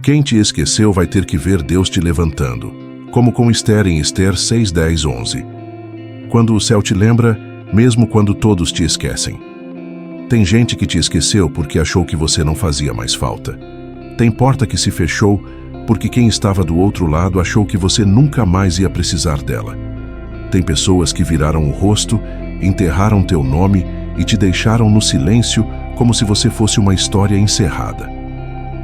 Quem te esqueceu vai ter que ver Deus te levantando, como com Esther em Esther 6, 10, 11. Quando o céu te lembra, mesmo quando todos te esquecem. Tem gente que te esqueceu porque achou que você não fazia mais falta. Tem porta que se fechou porque quem estava do outro lado achou que você nunca mais ia precisar dela. Tem pessoas que viraram o rosto, enterraram teu nome e te deixaram no silêncio como se você fosse uma história encerrada.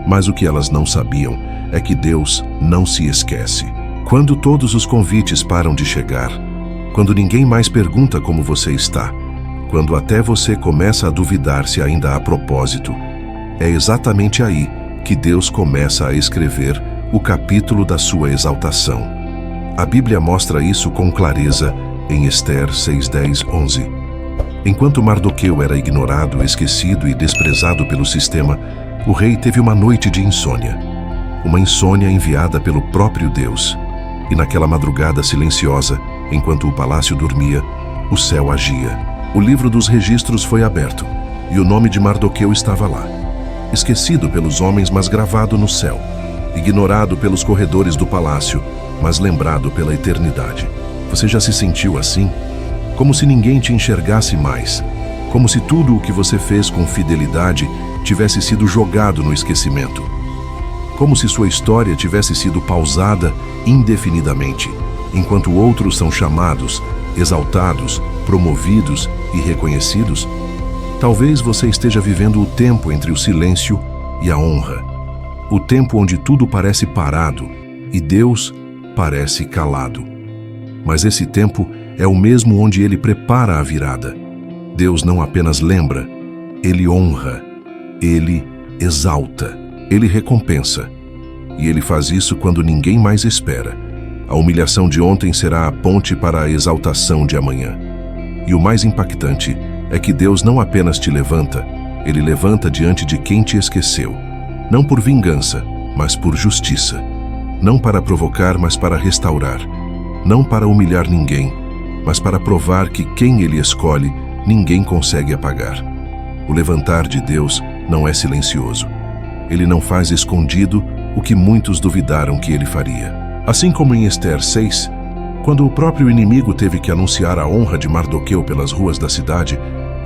Mas o que elas não sabiam é que Deus não se esquece. Quando todos os convites param de chegar, quando ninguém mais pergunta como você está, quando até você começa a duvidar se ainda há propósito, é exatamente aí que Deus começa a escrever o capítulo da sua exaltação. A Bíblia mostra isso com clareza em Esther 6, 10, 11. Enquanto Mardoqueu era ignorado, esquecido e desprezado pelo sistema, o rei teve uma noite de insônia. Uma insônia enviada pelo próprio Deus. E naquela madrugada silenciosa, enquanto o palácio dormia, o céu agia. O livro dos registros foi aberto, e o nome de Mardoqueu estava lá. Esquecido pelos homens, mas gravado no céu. Ignorado pelos corredores do palácio, mas lembrado pela eternidade. Você já se sentiu assim? Como se ninguém te enxergasse mais. Como se tudo o que você fez com fidelidade tivesse sido jogado no esquecimento. Como se sua história tivesse sido pausada indefinidamente, enquanto outros são chamados, exaltados, promovidos e reconhecidos. Talvez você esteja vivendo o tempo entre o silêncio e a honra. O tempo onde tudo parece parado e Deus parece calado. Mas esse tempo é o mesmo onde Ele prepara a virada. Deus não apenas lembra, Ele honra, Ele exalta, Ele recompensa. E Ele faz isso quando ninguém mais espera. A humilhação de ontem será a ponte para a exaltação de amanhã. E o mais impactante é que Deus não apenas te levanta, Ele levanta diante de quem te esqueceu. Não por vingança, mas por justiça. Não para provocar, mas para restaurar. Não para humilhar ninguém, mas para provar que quem Ele escolhe, ninguém consegue apagar. O levantar de Deus não é silencioso. Ele não faz escondido o que muitos duvidaram que Ele faria. Assim como em Esther 6, quando o próprio inimigo teve que anunciar a honra de Mardoqueu pelas ruas da cidade,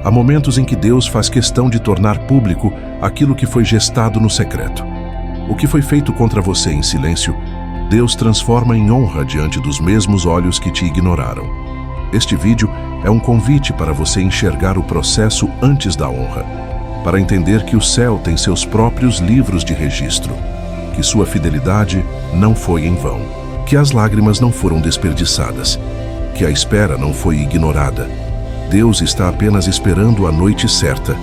há momentos em que Deus faz questão de tornar público aquilo que foi gestado no secreto. O que foi feito contra você em silêncio, Deus transforma em honra diante dos mesmos olhos que te ignoraram. Este vídeo é um convite para você enxergar o processo antes da honra, para entender que o céu tem seus próprios livros de registro, que sua fidelidade não foi em vão, que as lágrimas não foram desperdiçadas, que a espera não foi ignorada. Deus está apenas esperando a noite certa,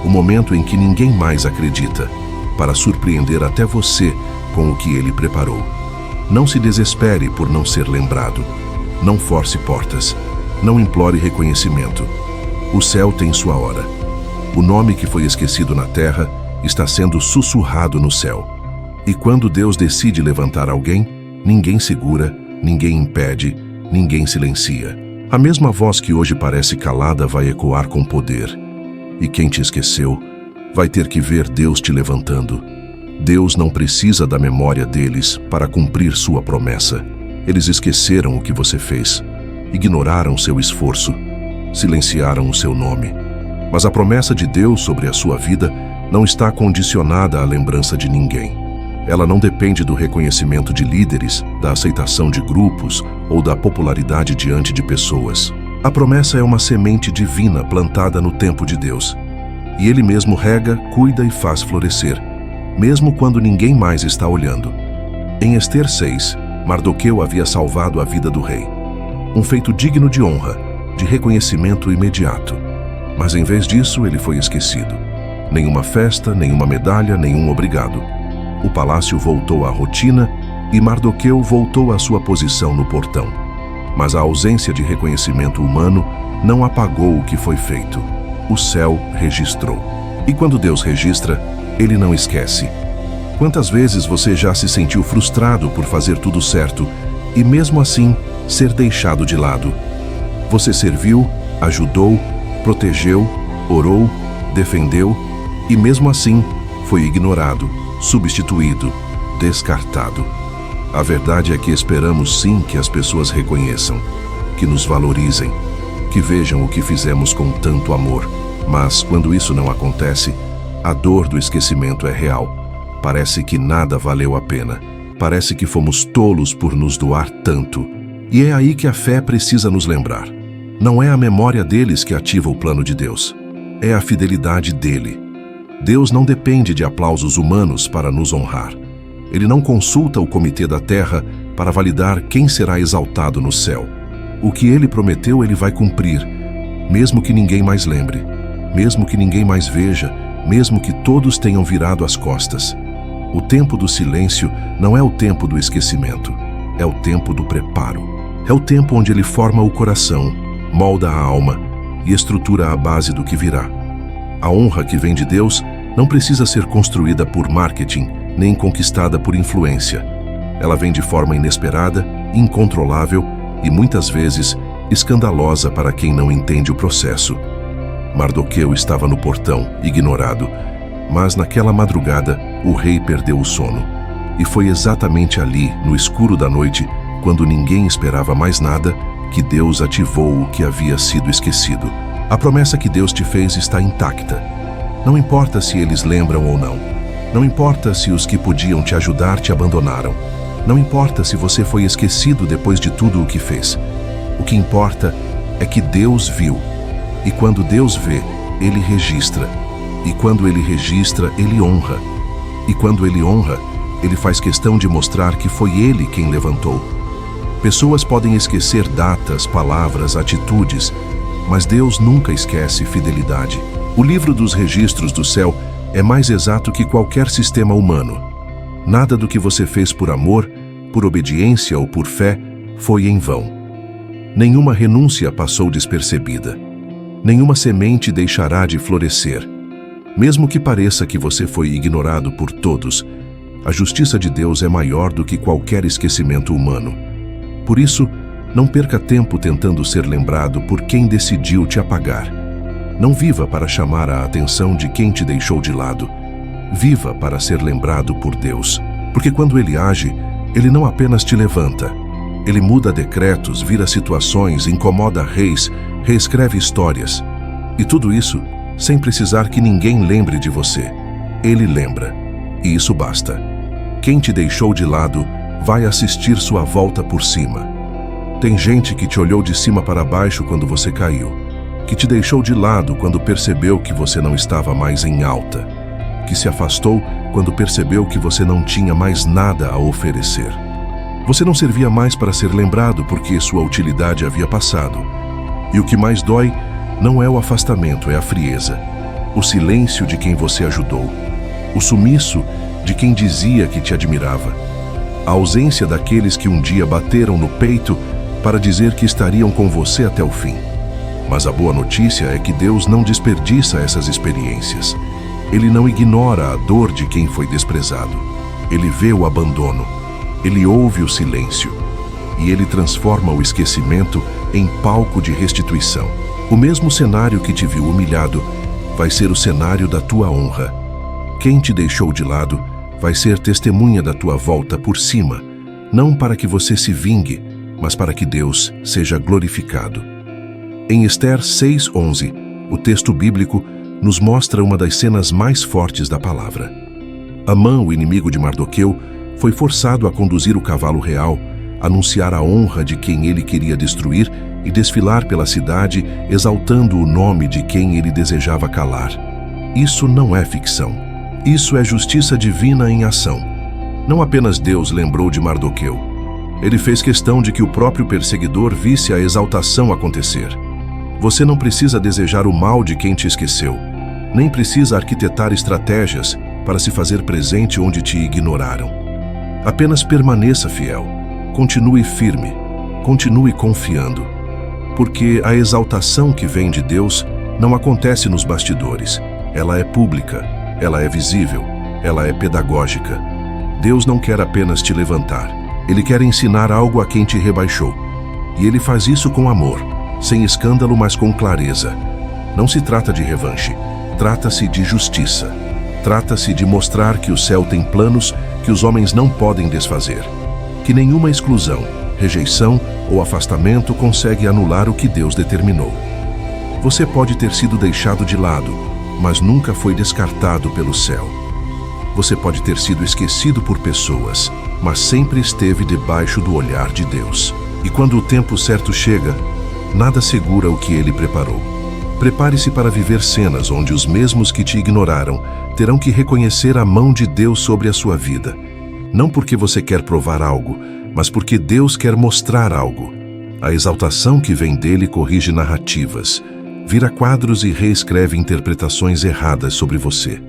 o momento em que ninguém mais acredita, para surpreender até você com o que Ele preparou. Não se desespere por não ser lembrado. Não force portas. Não implore reconhecimento. O céu tem sua hora. O nome que foi esquecido na terra está sendo sussurrado no céu. E quando Deus decide levantar alguém, ninguém segura, ninguém impede, ninguém silencia. A mesma voz que hoje parece calada vai ecoar com poder. E quem te esqueceu vai ter que ver Deus te levantando. Deus não precisa da memória deles para cumprir sua promessa. Eles esqueceram o que você fez, ignoraram seu esforço, silenciaram o seu nome. Mas a promessa de Deus sobre a sua vida não está condicionada à lembrança de ninguém. Ela não depende do reconhecimento de líderes, da aceitação de grupos ou da popularidade diante de pessoas. A promessa é uma semente divina plantada no tempo de Deus. E Ele mesmo rega, cuida e faz florescer, mesmo quando ninguém mais está olhando. Em Esther 6, Mardoqueu havia salvado a vida do rei. Um feito digno de honra, de reconhecimento imediato. Mas em vez disso, ele foi esquecido. Nenhuma festa, nenhuma medalha, nenhum obrigado. O palácio voltou à rotina e Mardoqueu voltou à sua posição no portão. Mas a ausência de reconhecimento humano não apagou o que foi feito. O céu registrou. E quando Deus registra, Ele não esquece. Quantas vezes você já se sentiu frustrado por fazer tudo certo e mesmo assim ser deixado de lado? Você serviu, ajudou, protegeu, orou, defendeu e mesmo assim foi ignorado, substituído, descartado. A verdade é que esperamos sim que as pessoas reconheçam, que nos valorizem, que vejam o que fizemos com tanto amor. Mas, quando isso não acontece, a dor do esquecimento é real. Parece que nada valeu a pena. Parece que fomos tolos por nos doar tanto. E é aí que a fé precisa nos lembrar. Não é a memória deles que ativa o plano de Deus. É a fidelidade dele. Deus não depende de aplausos humanos para nos honrar. Ele não consulta o comitê da terra para validar quem será exaltado no céu. O que ele prometeu, ele vai cumprir, mesmo que ninguém mais lembre, mesmo que ninguém mais veja, mesmo que todos tenham virado as costas. O tempo do silêncio não é o tempo do esquecimento, é o tempo do preparo. É o tempo onde ele forma o coração, molda a alma e estrutura a base do que virá. A honra que vem de Deus não precisa ser construída por marketing, nem conquistada por influência. Ela vem de forma inesperada, incontrolável e muitas vezes escandalosa para quem não entende o processo. Mardoqueu estava no portão, ignorado, mas naquela madrugada o rei perdeu o sono. E foi exatamente ali, no escuro da noite, quando ninguém esperava mais nada, que Deus ativou o que havia sido esquecido. A promessa que Deus te fez está intacta. Não importa se eles lembram ou não. Não importa se os que podiam te ajudar te abandonaram. Não importa se você foi esquecido depois de tudo o que fez. O que importa é que Deus viu. E quando Deus vê, Ele registra. E quando Ele registra, Ele honra. E quando Ele honra, Ele faz questão de mostrar que foi Ele quem levantou. Pessoas podem esquecer datas, palavras, atitudes, mas Deus nunca esquece fidelidade. O livro dos registros do céu é mais exato que qualquer sistema humano. Nada do que você fez por amor, por obediência ou por fé foi em vão. Nenhuma renúncia passou despercebida. Nenhuma semente deixará de florescer. Mesmo que pareça que você foi ignorado por todos, a justiça de Deus é maior do que qualquer esquecimento humano. Por isso, não perca tempo tentando ser lembrado por quem decidiu te apagar. Não viva para chamar a atenção de quem te deixou de lado. Viva para ser lembrado por Deus. Porque quando Ele age, Ele não apenas te levanta. Ele muda decretos, vira situações, incomoda reis, reescreve histórias. E tudo isso sem precisar que ninguém lembre de você. Ele lembra. E isso basta. Quem te deixou de lado vai assistir sua volta por cima. Tem gente que te olhou de cima para baixo quando você caiu, que te deixou de lado quando percebeu que você não estava mais em alta, que se afastou quando percebeu que você não tinha mais nada a oferecer. Você não servia mais para ser lembrado porque sua utilidade havia passado. E o que mais dói não é o afastamento, é a frieza, o silêncio de quem você ajudou, o sumiço de quem dizia que te admirava, a ausência daqueles que um dia bateram no peito para dizer que estariam com você até o fim. Mas a boa notícia é que Deus não desperdiça essas experiências. Ele não ignora a dor de quem foi desprezado. Ele vê o abandono. Ele ouve o silêncio. E Ele transforma o esquecimento em palco de restituição. O mesmo cenário que te viu humilhado vai ser o cenário da tua honra. Quem te deixou de lado vai ser testemunha da tua volta por cima, não para que você se vingue, mas para que Deus seja glorificado. Em Esther 6:11, o texto bíblico nos mostra uma das cenas mais fortes da palavra. Amã, o inimigo de Mardoqueu, foi forçado a conduzir o cavalo real, anunciar a honra de quem ele queria destruir e desfilar pela cidade, exaltando o nome de quem ele desejava calar. Isso não é ficção. Isso é justiça divina em ação. Não apenas Deus lembrou de Mardoqueu. Ele fez questão de que o próprio perseguidor visse a exaltação acontecer. Você não precisa desejar o mal de quem te esqueceu, nem precisa arquitetar estratégias para se fazer presente onde te ignoraram. Apenas permaneça fiel, continue firme, continue confiando, porque a exaltação que vem de Deus não acontece nos bastidores, ela é pública, ela é visível, ela é pedagógica. Deus não quer apenas te levantar, Ele quer ensinar algo a quem te rebaixou. E Ele faz isso com amor, sem escândalo, mas com clareza. Não se trata de revanche, trata-se de justiça. Trata-se de mostrar que o céu tem planos que os homens não podem desfazer, que nenhuma exclusão, rejeição ou afastamento consegue anular o que Deus determinou. Você pode ter sido deixado de lado, mas nunca foi descartado pelo céu. Você pode ter sido esquecido por pessoas, mas sempre esteve debaixo do olhar de Deus. E quando o tempo certo chega, nada segura o que Ele preparou. Prepare-se para viver cenas onde os mesmos que te ignoraram terão que reconhecer a mão de Deus sobre a sua vida. Não porque você quer provar algo, mas porque Deus quer mostrar algo. A exaltação que vem dele corrige narrativas, vira quadros e reescreve interpretações erradas sobre você.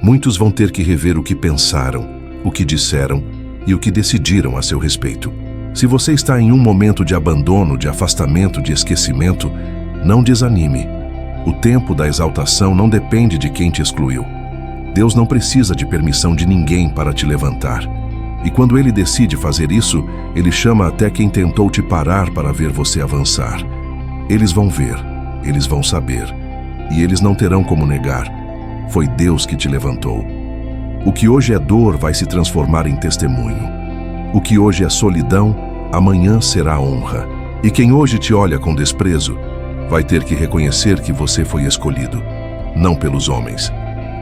Muitos vão ter que rever o que pensaram, o que disseram e o que decidiram a seu respeito. Se você está em um momento de abandono, de afastamento, de esquecimento, não desanime. O tempo da exaltação não depende de quem te excluiu. Deus não precisa de permissão de ninguém para te levantar. E quando Ele decide fazer isso, Ele chama até quem tentou te parar para ver você avançar. Eles vão ver, eles vão saber, e eles não terão como negar. Foi Deus que te levantou. O que hoje é dor vai se transformar em testemunho. O que hoje é solidão, amanhã será honra. E quem hoje te olha com desprezo, vai ter que reconhecer que você foi escolhido, não pelos homens,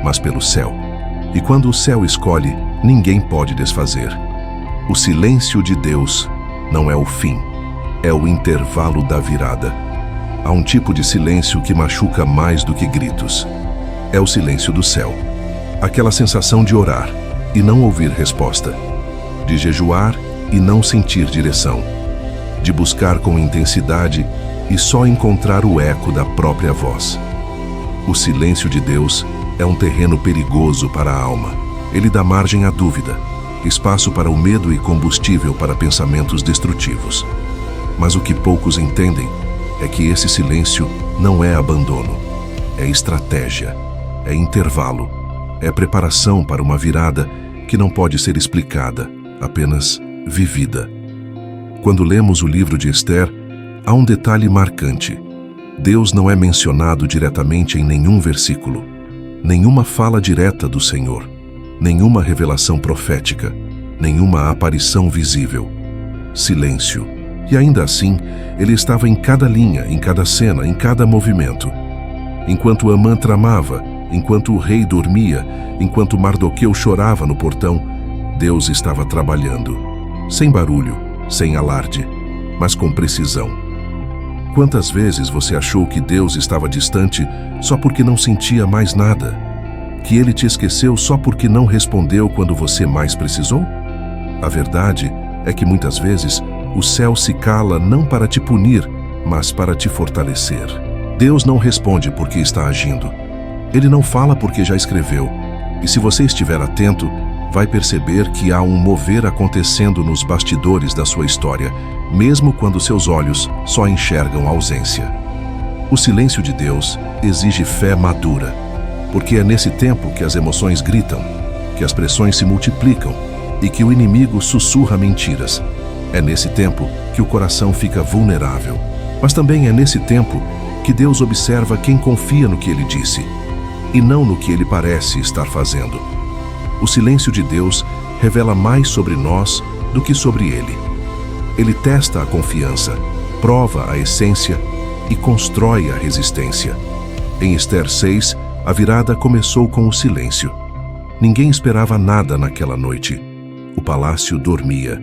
mas pelo céu. E quando o céu escolhe, ninguém pode desfazer. O silêncio de Deus não é o fim, é o intervalo da virada. Há um tipo de silêncio que machuca mais do que gritos. É o silêncio do céu. Aquela sensação de orar e não ouvir resposta, de jejuar e não sentir direção, de buscar com intensidade e só encontrar o eco da própria voz. O silêncio de Deus é um terreno perigoso para a alma. Ele dá margem à dúvida, espaço para o medo e combustível para pensamentos destrutivos. Mas o que poucos entendem é que esse silêncio não é abandono, é estratégia, é intervalo, é preparação para uma virada que não pode ser explicada, apenas vivida. Quando lemos o livro de Esther, há um detalhe marcante. Deus não é mencionado diretamente em nenhum versículo, nenhuma fala direta do Senhor, nenhuma revelação profética, nenhuma aparição visível. Silêncio. E ainda assim, ele estava em cada linha, em cada cena, em cada movimento. Enquanto Amã tramava, enquanto o rei dormia, enquanto Mardoqueu chorava no portão, Deus estava trabalhando, sem barulho, sem alarde, mas com precisão. Quantas vezes você achou que Deus estava distante só porque não sentia mais nada? Que Ele te esqueceu só porque não respondeu quando você mais precisou? A verdade é que muitas vezes o céu se cala não para te punir, mas para te fortalecer. Deus não responde porque está agindo. Ele não fala porque já escreveu. E se você estiver atento, vai perceber que há um mover acontecendo nos bastidores da sua história, mesmo quando seus olhos só enxergam a ausência. O silêncio de Deus exige fé madura, porque é nesse tempo que as emoções gritam, que as pressões se multiplicam e que o inimigo sussurra mentiras. É nesse tempo que o coração fica vulnerável. Mas também é nesse tempo que Deus observa quem confia no que Ele disse, e não no que Ele parece estar fazendo. O silêncio de Deus revela mais sobre nós do que sobre Ele. Ele testa a confiança, prova a essência e constrói a resistência. Em Esther 6, a virada começou com o silêncio. Ninguém esperava nada naquela noite. O palácio dormia.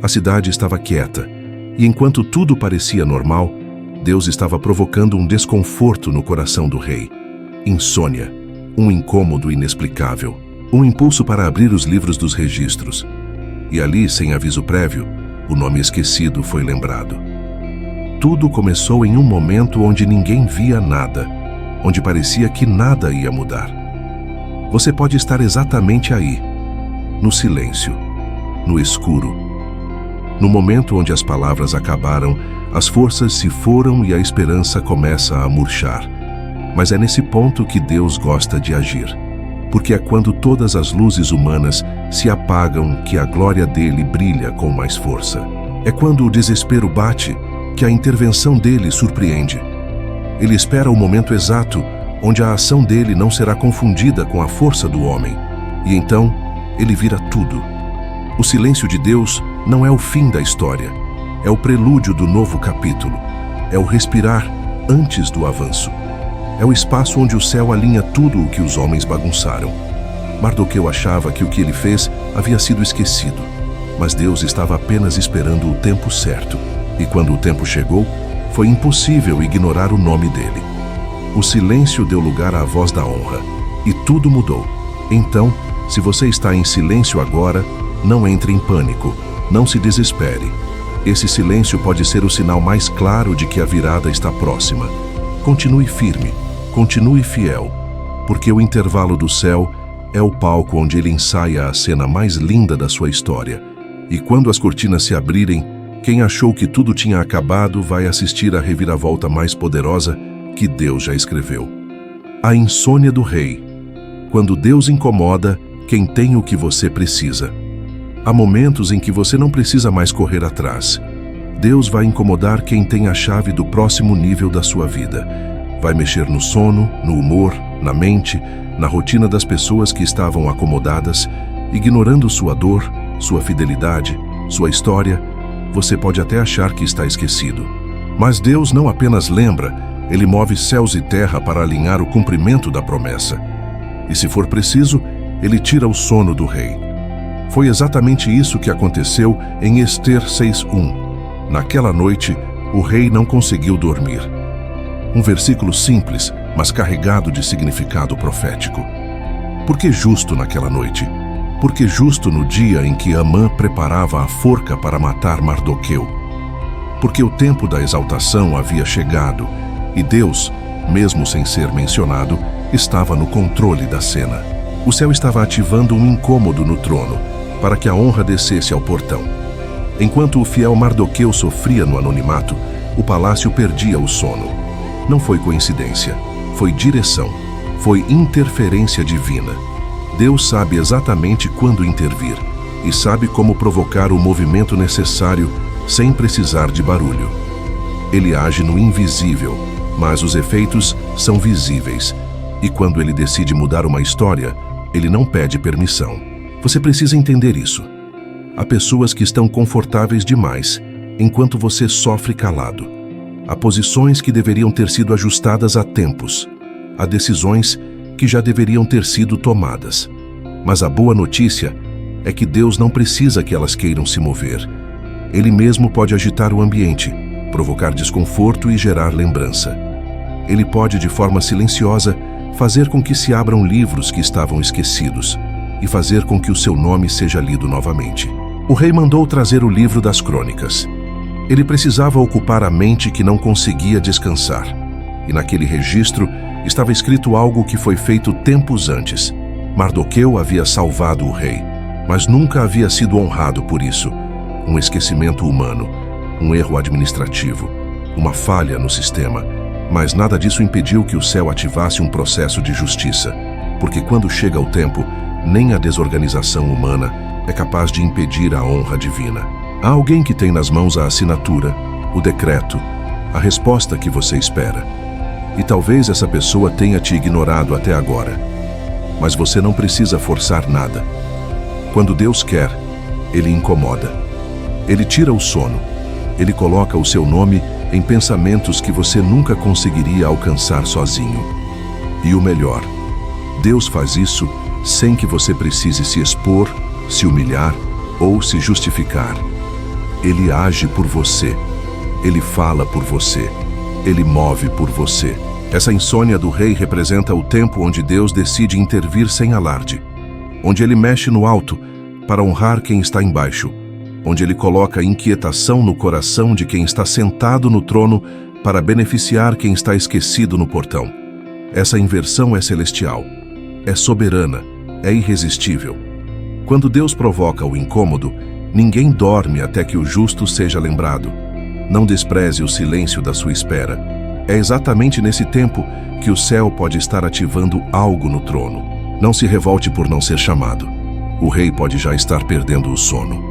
A cidade estava quieta. E enquanto tudo parecia normal, Deus estava provocando um desconforto no coração do rei. Insônia, um incômodo inexplicável, um impulso para abrir os livros dos registros. E ali, sem aviso prévio, o nome esquecido foi lembrado. Tudo começou em um momento onde ninguém via nada, onde parecia que nada ia mudar. Você pode estar exatamente aí, no silêncio, no escuro. No momento onde as palavras acabaram, as forças se foram e a esperança começa a murchar. Mas é nesse ponto que Deus gosta de agir, porque é quando todas as luzes humanas se apagam que a glória dele brilha com mais força. É quando o desespero bate que a intervenção dele surpreende. Ele espera o momento exato onde a ação dele não será confundida com a força do homem. E então, ele vira tudo. O silêncio de Deus não é o fim da história, é o prelúdio do novo capítulo, é o respirar antes do avanço. É o espaço onde o céu alinha tudo o que os homens bagunçaram. Mardoqueu achava que o que ele fez havia sido esquecido, mas Deus estava apenas esperando o tempo certo. E quando o tempo chegou, foi impossível ignorar o nome dele. O silêncio deu lugar à voz da honra, e tudo mudou. Então, se você está em silêncio agora, não entre em pânico, não se desespere. Esse silêncio pode ser o sinal mais claro de que a virada está próxima. Continue firme, continue fiel, porque o intervalo do céu é o palco onde ele ensaia a cena mais linda da sua história. E quando as cortinas se abrirem, quem achou que tudo tinha acabado vai assistir à reviravolta mais poderosa que Deus já escreveu. A insônia do rei. Quando Deus incomoda quem tem o que você precisa. Há momentos em que você não precisa mais correr atrás. Deus vai incomodar quem tem a chave do próximo nível da sua vida. Vai mexer no sono, no humor, na mente, na rotina das pessoas que estavam acomodadas, ignorando sua dor, sua fidelidade, sua história. Você pode até achar que está esquecido. Mas Deus não apenas lembra, Ele move céus e terra para alinhar o cumprimento da promessa. E se for preciso, Ele tira o sono do rei. Foi exatamente isso que aconteceu em Ester 6:1. Naquela noite, o rei não conseguiu dormir. Um versículo simples, mas carregado de significado profético. Por que justo naquela noite? Porque justo no dia em que Amã preparava a forca para matar Mardoqueu. Porque o tempo da exaltação havia chegado e Deus, mesmo sem ser mencionado, estava no controle da cena. O céu estava ativando um incômodo no trono para que a honra descesse ao portão. Enquanto o fiel Mardoqueu sofria no anonimato, o palácio perdia o sono. Não foi coincidência, foi direção, foi interferência divina. Deus sabe exatamente quando intervir e sabe como provocar o movimento necessário sem precisar de barulho. Ele age no invisível, mas os efeitos são visíveis. E quando ele decide mudar uma história, ele não pede permissão. Você precisa entender isso. Há pessoas que estão confortáveis demais, enquanto você sofre calado. Há posições que deveriam ter sido ajustadas há tempos. Há decisões que já deveriam ter sido tomadas. Mas a boa notícia é que Deus não precisa que elas queiram se mover. Ele mesmo pode agitar o ambiente, provocar desconforto e gerar lembrança. Ele pode, de forma silenciosa, fazer com que se abram livros que estavam esquecidos e fazer com que o seu nome seja lido novamente. O rei mandou trazer o livro das crônicas. Ele precisava ocupar a mente que não conseguia descansar. E naquele registro estava escrito algo que foi feito tempos antes. Mardoqueu havia salvado o rei, mas nunca havia sido honrado por isso. Um esquecimento humano, um erro administrativo, uma falha no sistema. Mas nada disso impediu que o céu ativasse um processo de justiça, porque quando chega o tempo, nem a desorganização humana é capaz de impedir a honra divina. Há alguém que tem nas mãos a assinatura, o decreto, a resposta que você espera. E talvez essa pessoa tenha te ignorado até agora. Mas você não precisa forçar nada. Quando Deus quer, Ele incomoda. Ele tira o sono. Ele coloca o seu nome em pensamentos que você nunca conseguiria alcançar sozinho. E o melhor, Deus faz isso sem que você precise se expor, se humilhar ou se justificar. Ele age por você. Ele fala por você. Ele move por você. Essa insônia do rei representa o tempo onde Deus decide intervir sem alarde, onde Ele mexe no alto para honrar quem está embaixo, onde Ele coloca inquietação no coração de quem está sentado no trono para beneficiar quem está esquecido no portão. Essa inversão é celestial, é soberana, é irresistível. Quando Deus provoca o incômodo, ninguém dorme até que o justo seja lembrado. Não despreze o silêncio da sua espera. É exatamente nesse tempo que o céu pode estar ativando algo no trono. Não se revolte por não ser chamado. O rei pode já estar perdendo o sono.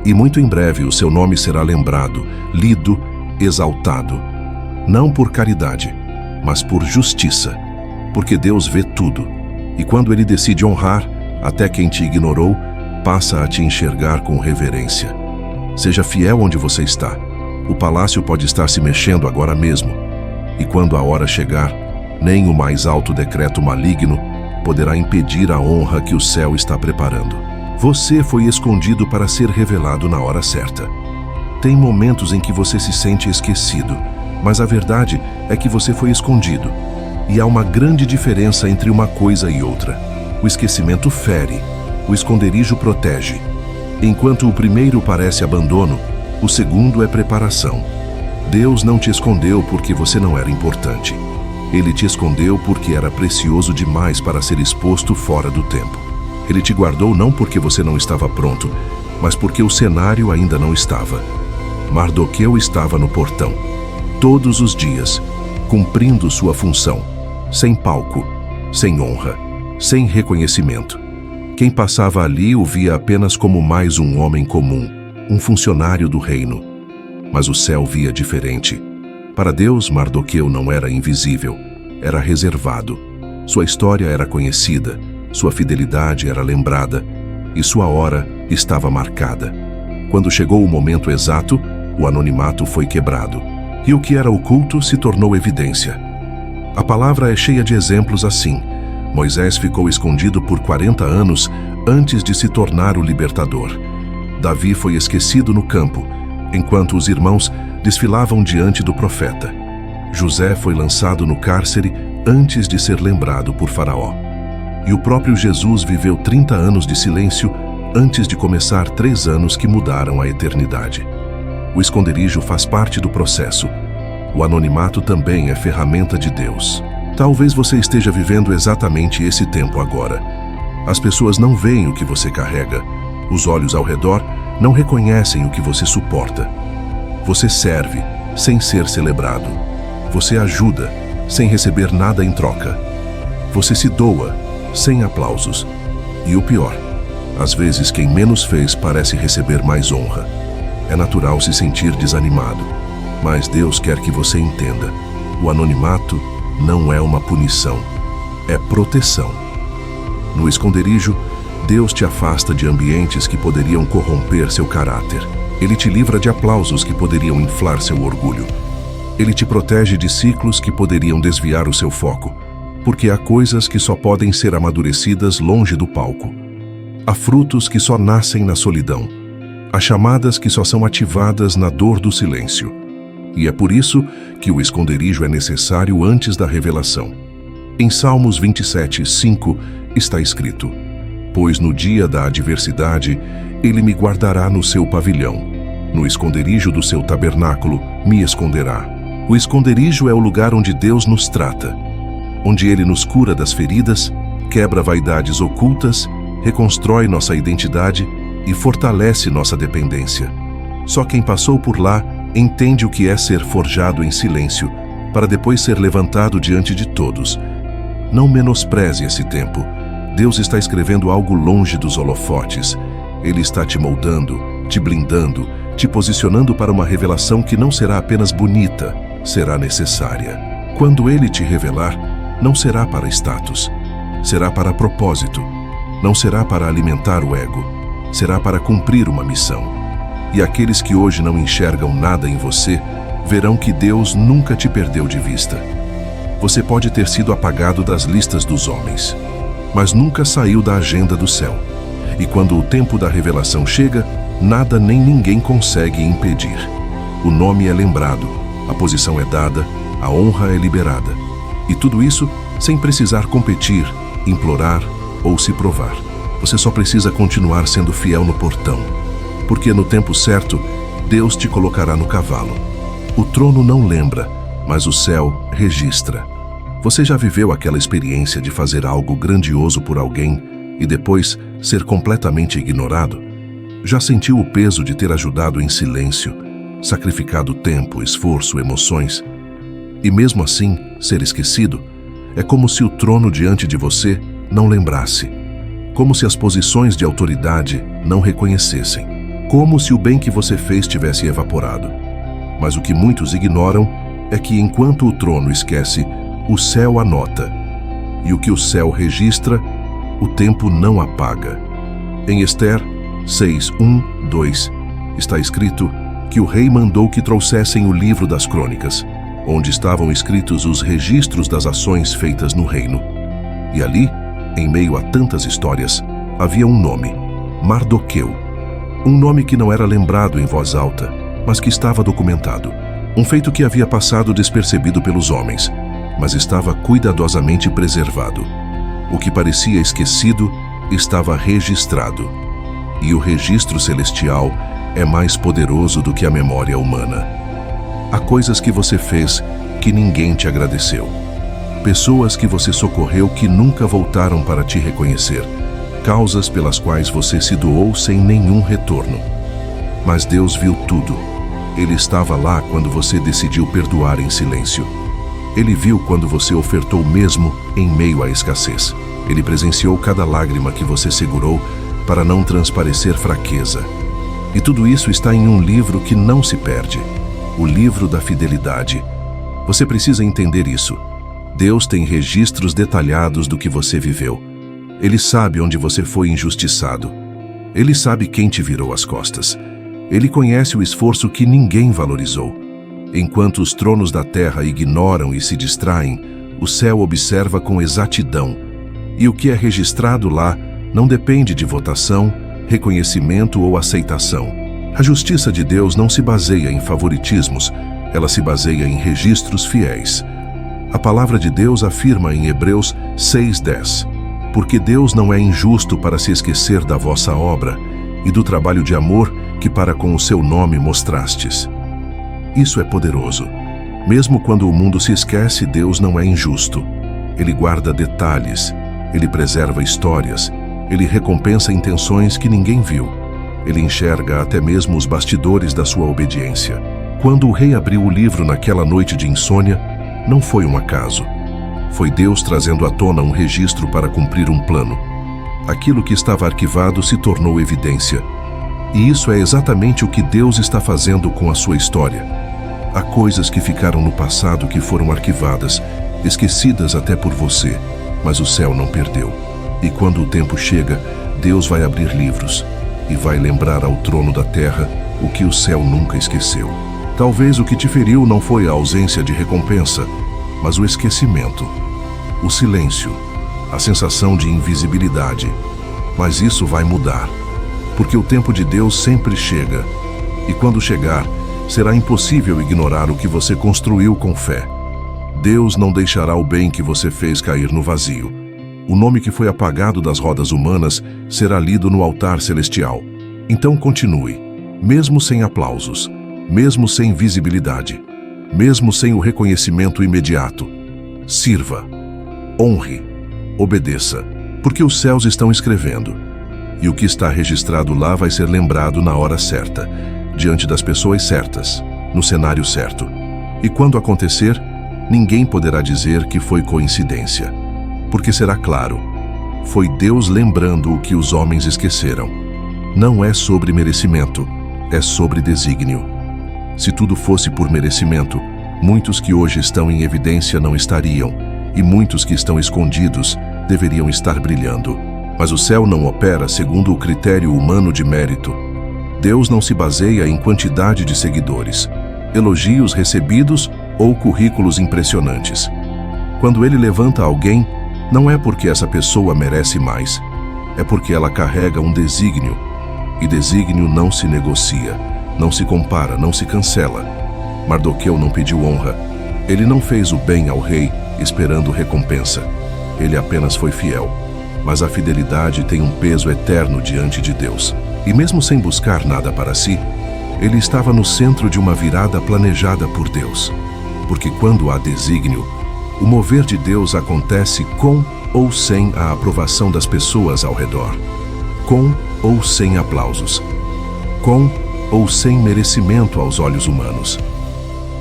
E muito em breve o seu nome será lembrado, lido, exaltado. Não por caridade, mas por justiça. Porque Deus vê tudo. E quando Ele decide honrar, Até quem te ignorou passa a te enxergar com reverência. Seja fiel onde você está. O palácio pode estar se mexendo agora mesmo. E quando a hora chegar, nem o mais alto decreto maligno poderá impedir a honra que o céu está preparando. Você foi escondido para ser revelado na hora certa. Tem momentos em que você se sente esquecido, mas a verdade é que você foi escondido. E há uma grande diferença entre uma coisa e outra. O esquecimento fere, o esconderijo protege. Enquanto o primeiro parece abandono, o segundo é preparação. Deus não te escondeu porque você não era importante. Ele te escondeu porque era precioso demais para ser exposto fora do tempo. Ele te guardou não porque você não estava pronto, mas porque o cenário ainda não estava. Mardoqueu estava no portão, todos os dias, cumprindo sua função, sem palco, sem honra, sem reconhecimento. Quem passava ali o via apenas como mais um homem comum, um funcionário do reino. Mas o céu via diferente. Para Deus, Mardoqueu não era invisível, era reservado. Sua história era conhecida, sua fidelidade era lembrada e sua hora estava marcada. Quando chegou o momento exato, o anonimato foi quebrado e o que era oculto se tornou evidência. A palavra é cheia de exemplos assim. Moisés ficou escondido por 40 anos antes de se tornar o libertador. Davi foi esquecido no campo, enquanto os irmãos desfilavam diante do profeta. José foi lançado no cárcere antes de ser lembrado por Faraó. E o próprio Jesus viveu 30 anos de silêncio antes de começar 3 anos que mudaram a eternidade. O esconderijo faz parte do processo. O anonimato também é ferramenta de Deus. Talvez você esteja vivendo exatamente esse tempo agora. As pessoas não veem o que você carrega. Os olhos ao redor não reconhecem o que você suporta. Você serve sem ser celebrado. Você ajuda sem receber nada em troca. Você se doa sem aplausos. E o pior, às vezes quem menos fez parece receber mais honra. É natural se sentir desanimado, mas Deus quer que você entenda. O anonimato não é uma punição, é proteção. No esconderijo, Deus te afasta de ambientes que poderiam corromper seu caráter. Ele te livra de aplausos que poderiam inflar seu orgulho. Ele te protege de ciclos que poderiam desviar o seu foco, porque há coisas que só podem ser amadurecidas longe do palco. Há frutos que só nascem na solidão. Há chamadas que só são ativadas na dor do silêncio. E é por isso que o esconderijo é necessário antes da revelação. Em Salmos 27:5 está escrito: pois no dia da adversidade, ele me guardará no seu pavilhão. No esconderijo do seu tabernáculo, me esconderá. O esconderijo é o lugar onde Deus nos trata, onde Ele nos cura das feridas, quebra vaidades ocultas, reconstrói nossa identidade e fortalece nossa dependência. Só quem passou por lá entende o que é ser forjado em silêncio, para depois ser levantado diante de todos. Não menospreze esse tempo. Deus está escrevendo algo longe dos holofotes. Ele está te moldando, te blindando, te posicionando para uma revelação que não será apenas bonita, será necessária. Quando Ele te revelar, não será para status, será para propósito. Não será para alimentar o ego, será para cumprir uma missão. E aqueles que hoje não enxergam nada em você, verão que Deus nunca te perdeu de vista. Você pode ter sido apagado das listas dos homens, mas nunca saiu da agenda do céu. E quando o tempo da revelação chega, nada nem ninguém consegue impedir. O nome é lembrado, a posição é dada, a honra é liberada. E tudo isso sem precisar competir, implorar ou se provar. Você só precisa continuar sendo fiel no portão, porque no tempo certo, Deus te colocará no cavalo. O trono não lembra, mas o céu registra. Você já viveu aquela experiência de fazer algo grandioso por alguém e depois ser completamente ignorado? Já sentiu o peso de ter ajudado em silêncio, sacrificado tempo, esforço, emoções? E mesmo assim, ser esquecido? É como se o trono diante de você não lembrasse. Como se as posições de autoridade não reconhecessem. Como se o bem que você fez tivesse evaporado. Mas o que muitos ignoram é que enquanto o trono esquece, o céu anota. E o que o céu registra, o tempo não apaga. Em Ester 6, 1, 2, está escrito que o rei mandou que trouxessem o livro das crônicas, onde estavam escritos os registros das ações feitas no reino. E ali, em meio a tantas histórias, havia um nome, Mardoqueu. Um nome que não era lembrado em voz alta, mas que estava documentado. Um feito que havia passado despercebido pelos homens, mas estava cuidadosamente preservado. O que parecia esquecido estava registrado. E o registro celestial é mais poderoso do que a memória humana. Há coisas que você fez que ninguém te agradeceu. Pessoas que você socorreu que nunca voltaram para te reconhecer. Causas pelas quais você se doou sem nenhum retorno. Mas Deus viu tudo. Ele estava lá quando você decidiu perdoar em silêncio. Ele viu quando você ofertou mesmo em meio à escassez. Ele presenciou cada lágrima que você segurou para não transparecer fraqueza. E tudo isso está em um livro que não se perde. O livro da fidelidade. Você precisa entender isso. Deus tem registros detalhados do que você viveu. Ele sabe onde você foi injustiçado. Ele sabe quem te virou as costas. Ele conhece o esforço que ninguém valorizou. Enquanto os tronos da terra ignoram e se distraem, o céu observa com exatidão. E o que é registrado lá não depende de votação, reconhecimento ou aceitação. A justiça de Deus não se baseia em favoritismos, ela se baseia em registros fiéis. A palavra de Deus afirma em Hebreus 6:10, porque Deus não é injusto para se esquecer da vossa obra e do trabalho de amor que para com o seu nome mostrastes. Isso é poderoso. Mesmo quando o mundo se esquece, Deus não é injusto. Ele guarda detalhes, ele preserva histórias, ele recompensa intenções que ninguém viu. Ele enxerga até mesmo os bastidores da sua obediência. Quando o rei abriu o livro naquela noite de insônia, não foi um acaso. Foi Deus trazendo à tona um registro para cumprir um plano. Aquilo que estava arquivado se tornou evidência. E isso é exatamente o que Deus está fazendo com a sua história. Há coisas que ficaram no passado que foram arquivadas, esquecidas até por você, mas o céu não perdeu. E quando o tempo chega, Deus vai abrir livros e vai lembrar ao trono da terra o que o céu nunca esqueceu. Talvez o que te feriu não foi a ausência de recompensa, mas o esquecimento, o silêncio, a sensação de invisibilidade. Mas isso vai mudar, porque o tempo de Deus sempre chega, e quando chegar, será impossível ignorar o que você construiu com fé. Deus não deixará o bem que você fez cair no vazio. O nome que foi apagado das rodas humanas será lido no altar celestial. Então continue, mesmo sem aplausos, mesmo sem visibilidade, mesmo sem o reconhecimento imediato. Sirva, honre, obedeça, porque os céus estão escrevendo. E o que está registrado lá vai ser lembrado na hora certa, diante das pessoas certas, no cenário certo. E quando acontecer, ninguém poderá dizer que foi coincidência, porque será claro, foi Deus lembrando o que os homens esqueceram. Não é sobre merecimento, é sobre desígnio. Se tudo fosse por merecimento, muitos que hoje estão em evidência não estariam, e muitos que estão escondidos deveriam estar brilhando. Mas o céu não opera segundo o critério humano de mérito. Deus não se baseia em quantidade de seguidores, elogios recebidos ou currículos impressionantes. Quando ele levanta alguém, não é porque essa pessoa merece mais, é porque ela carrega um desígnio, e desígnio não se negocia, não se compara, não se cancela. Mardoqueu não pediu honra, ele não fez o bem ao rei esperando recompensa, ele apenas foi fiel. Mas a fidelidade tem um peso eterno diante de Deus. E mesmo sem buscar nada para si, ele estava no centro de uma virada planejada por Deus. Porque quando há desígnio, o mover de Deus acontece com ou sem a aprovação das pessoas ao redor, com ou sem aplausos, com ou sem merecimento aos olhos humanos.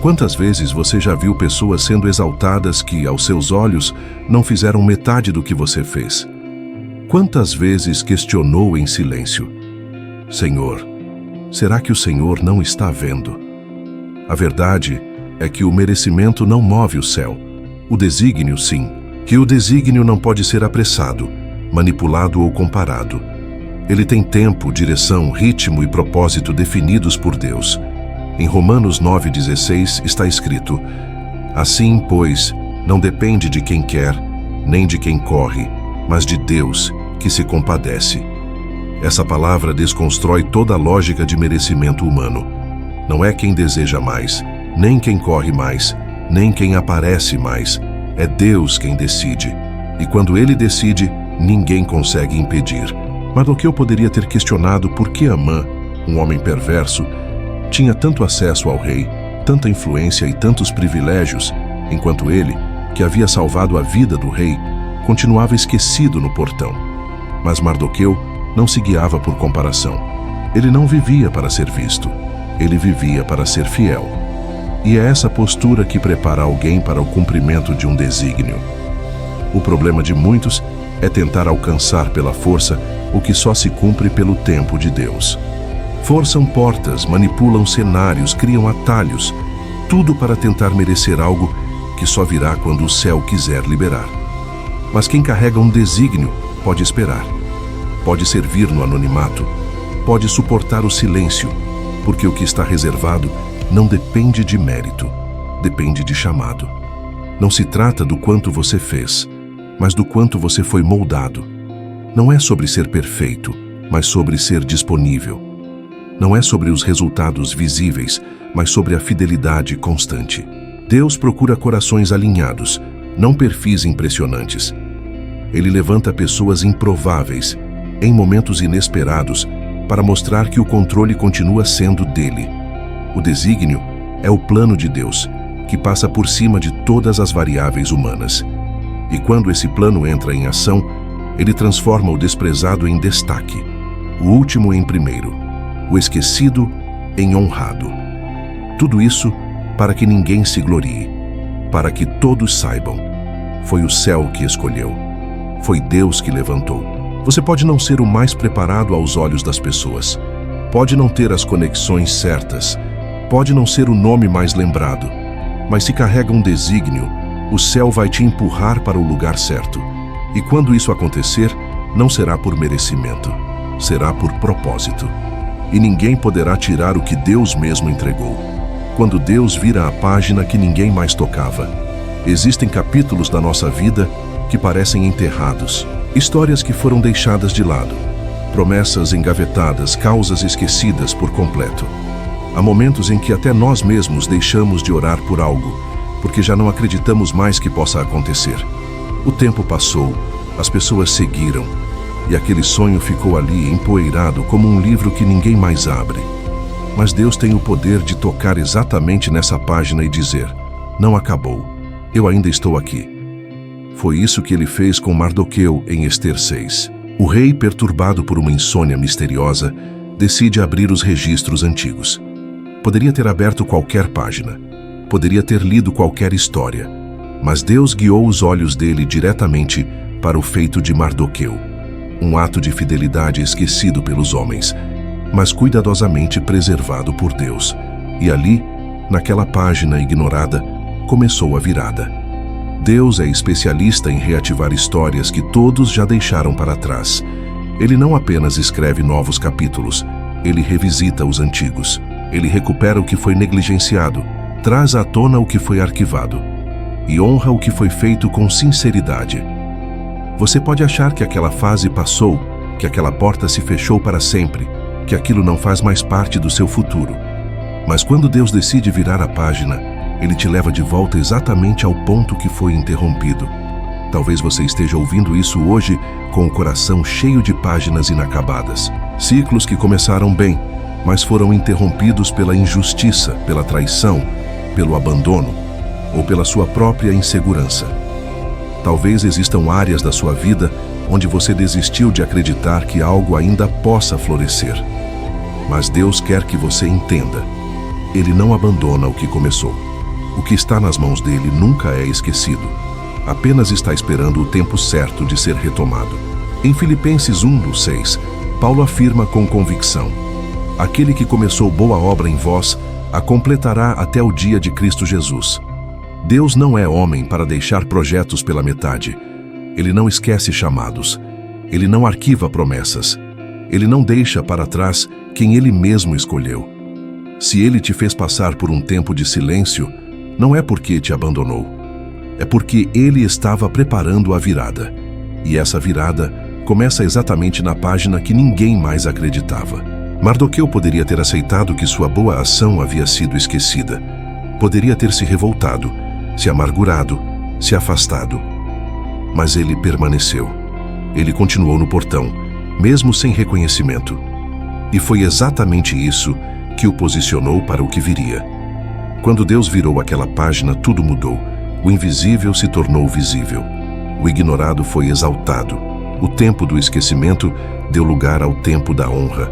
Quantas vezes você já viu pessoas sendo exaltadas que, aos seus olhos, não fizeram metade do que você fez? Quantas vezes questionou em silêncio: Senhor, será que o Senhor não está vendo? A verdade é que o merecimento não move o céu. O desígnio, sim. Que o desígnio não pode ser apressado. manipulado ou comparado. Ele tem tempo, direção, ritmo e propósito definidos por Deus. Em Romanos 9,16 está escrito: assim, pois, não depende de quem quer, nem de quem corre, mas de Deus, que se compadece. Essa palavra desconstrói toda a lógica de merecimento humano. Não é quem deseja mais, nem quem corre mais, nem quem aparece mais. É Deus quem decide. E quando Ele decide, ninguém consegue impedir. Mardoqueu poderia ter questionado por que Amã, um homem perverso, tinha tanto acesso ao rei, tanta influência e tantos privilégios, enquanto ele, que havia salvado a vida do rei, continuava esquecido no portão. Mas Mardoqueu não se guiava por comparação. Ele não vivia para ser visto. Ele vivia para ser fiel. E é essa postura que prepara alguém para o cumprimento de um desígnio. O problema de muitos é tentar alcançar pela força o que só se cumpre pelo tempo de Deus. Forçam portas, manipulam cenários, criam atalhos, tudo para tentar merecer algo que só virá quando o céu quiser liberar. Mas quem carrega um desígnio pode esperar, pode servir no anonimato, pode suportar o silêncio, porque o que está reservado não depende de mérito, depende de chamado. Não se trata do quanto você fez, mas do quanto você foi moldado. Não é sobre ser perfeito, mas sobre ser disponível. Não é sobre os resultados visíveis, mas sobre a fidelidade constante. Deus procura corações alinhados, não perfis impressionantes. Ele levanta pessoas improváveis, em momentos inesperados, para mostrar que o controle continua sendo dele. O desígnio é o plano de Deus, que passa por cima de todas as variáveis humanas. E quando esse plano entra em ação, ele transforma o desprezado em destaque, o último em primeiro, o esquecido em honrado. Tudo isso para que ninguém se glorie, para que todos saibam. Foi o céu que escolheu, foi Deus que levantou. Você pode não ser o mais preparado aos olhos das pessoas, pode não ter as conexões certas, pode não ser o nome mais lembrado, mas se carrega um desígnio, o céu vai te empurrar para o lugar certo. E quando isso acontecer, não será por merecimento, será por propósito. E ninguém poderá tirar o que Deus mesmo entregou. Quando Deus vira a página que ninguém mais tocava. Existem capítulos da nossa vida que parecem enterrados, histórias que foram deixadas de lado, promessas engavetadas, causas esquecidas por completo. Há momentos em que até nós mesmos deixamos de orar por algo, porque já não acreditamos mais que possa acontecer. O tempo passou, as pessoas seguiram, e aquele sonho ficou ali empoeirado como um livro que ninguém mais abre. Mas Deus tem o poder de tocar exatamente nessa página e dizer: não acabou, eu ainda estou aqui. Foi isso que ele fez com Mardoqueu em Ester 6. O rei, perturbado por uma insônia misteriosa, decide abrir os registros antigos. Poderia ter aberto qualquer página, poderia ter lido qualquer história, mas Deus guiou os olhos dele diretamente para o feito de Mardoqueu, um ato de fidelidade esquecido pelos homens, mas cuidadosamente preservado por Deus. E ali, naquela página ignorada, começou a virada. Deus é especialista em reativar histórias que todos já deixaram para trás. Ele não apenas escreve novos capítulos, ele revisita os antigos. Ele recupera o que foi negligenciado, traz à tona o que foi arquivado e honra o que foi feito com sinceridade. Você pode achar que aquela fase passou, que aquela porta se fechou para sempre, que aquilo não faz mais parte do seu futuro. Mas quando Deus decide virar a página, Ele te leva de volta exatamente ao ponto que foi interrompido. Talvez você esteja ouvindo isso hoje com o coração cheio de páginas inacabadas. Ciclos que começaram bem, mas foram interrompidos pela injustiça, pela traição, pelo abandono ou pela sua própria insegurança. Talvez existam áreas da sua vida onde você desistiu de acreditar que algo ainda possa florescer. Mas Deus quer que você entenda. Ele não abandona o que começou. O que está nas mãos dele nunca é esquecido. Apenas está esperando o tempo certo de ser retomado. Em Filipenses 1:6, Paulo afirma com convicção: aquele que começou boa obra em vós, a completará até o dia de Cristo Jesus. Deus não é homem para deixar projetos pela metade. Ele não esquece chamados. Ele não arquiva promessas. Ele não deixa para trás quem ele mesmo escolheu. Se ele te fez passar por um tempo de silêncio, não é porque te abandonou. É porque ele estava preparando a virada. E essa virada começa exatamente na página que ninguém mais acreditava. Mardoqueu poderia ter aceitado que sua boa ação havia sido esquecida. Poderia ter se revoltado, se amargurado, se afastado. Mas ele permaneceu. Ele continuou no portão, mesmo sem reconhecimento. E foi exatamente isso que o posicionou para o que viria. Quando Deus virou aquela página, tudo mudou. O invisível se tornou visível. O ignorado foi exaltado. O tempo do esquecimento deu lugar ao tempo da honra.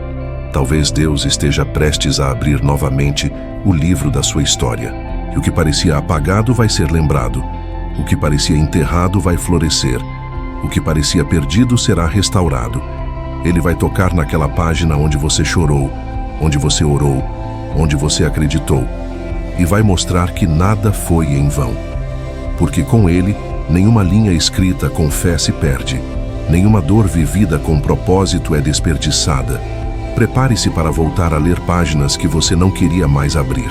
Talvez Deus esteja prestes a abrir novamente o livro da sua história. E o que parecia apagado vai ser lembrado. O que parecia enterrado vai florescer. O que parecia perdido será restaurado. Ele vai tocar naquela página onde você chorou, onde você orou, onde você acreditou, e vai mostrar que nada foi em vão. Porque com ele, nenhuma linha escrita com fé se perde, nenhuma dor vivida com propósito é desperdiçada. Prepare-se para voltar a ler páginas que você não queria mais abrir,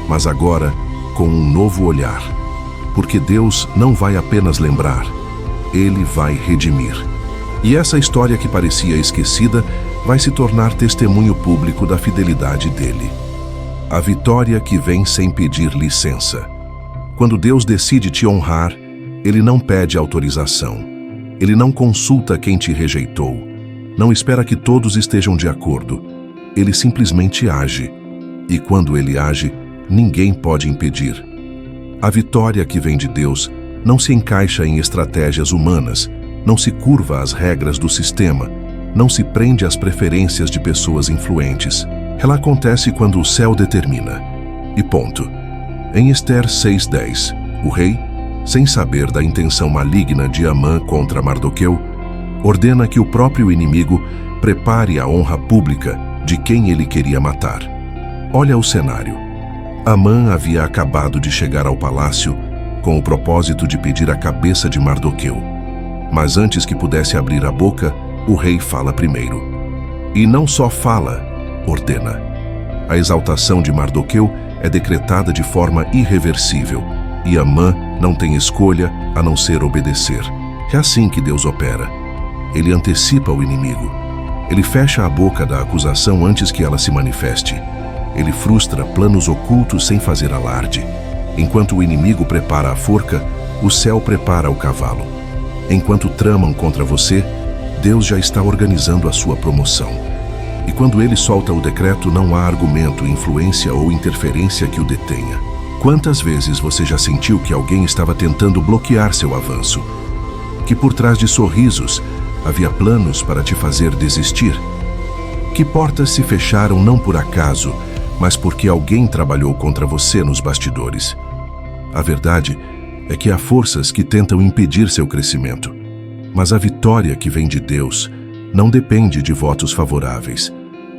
mas agora com um novo olhar. Porque Deus não vai apenas lembrar, Ele vai redimir. E essa história que parecia esquecida vai se tornar testemunho público da fidelidade dele. A vitória que vem sem pedir licença. Quando Deus decide te honrar, Ele não pede autorização. Ele não consulta quem te rejeitou. Não espera que todos estejam de acordo. Ele simplesmente age. E quando Ele age, ninguém pode impedir. A vitória que vem de Deus não se encaixa em estratégias humanas, não se curva às regras do sistema, não se prende às preferências de pessoas influentes. Ela acontece quando o céu determina. E ponto. Em Ester 6:10, o rei, sem saber da intenção maligna de Amã contra Mardoqueu, ordena que o próprio inimigo prepare a honra pública de quem ele queria matar. Olha o cenário. Amã havia acabado de chegar ao palácio com o propósito de pedir a cabeça de Mardoqueu. Mas antes que pudesse abrir a boca, o rei fala primeiro. E não só fala, ordena. A exaltação de Mardoqueu é decretada de forma irreversível, e Amã não tem escolha a não ser obedecer. É assim que Deus opera. Ele antecipa o inimigo. Ele fecha a boca da acusação antes que ela se manifeste. Ele frustra planos ocultos sem fazer alarde. Enquanto o inimigo prepara a forca, o céu prepara o cavalo. Enquanto tramam contra você, Deus já está organizando a sua promoção. E quando ele solta o decreto, não há argumento, influência ou interferência que o detenha. Quantas vezes você já sentiu que alguém estava tentando bloquear seu avanço? Que por trás de sorrisos havia planos para te fazer desistir? Que portas se fecharam não por acaso, mas porque alguém trabalhou contra você nos bastidores? A verdade é que há forças que tentam impedir seu crescimento. Mas a vitória que vem de Deus não depende de votos favoráveis.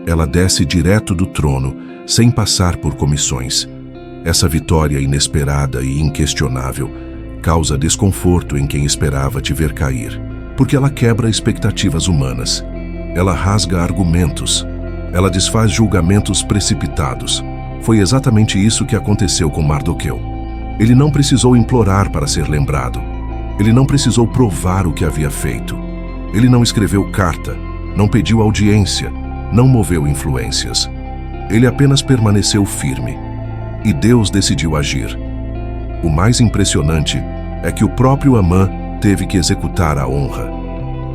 Ela desce direto do trono, sem passar por comissões. Essa vitória inesperada e inquestionável causa desconforto em quem esperava te ver cair, porque ela quebra expectativas humanas. Ela rasga argumentos. Ela desfaz julgamentos precipitados. Foi exatamente isso que aconteceu com Mardoqueu. Ele não precisou implorar para ser lembrado. Ele não precisou provar o que havia feito. Ele não escreveu carta, não pediu audiência, não moveu influências. Ele apenas permaneceu firme. E Deus decidiu agir. O mais impressionante é que o próprio Amã teve que executar a honra.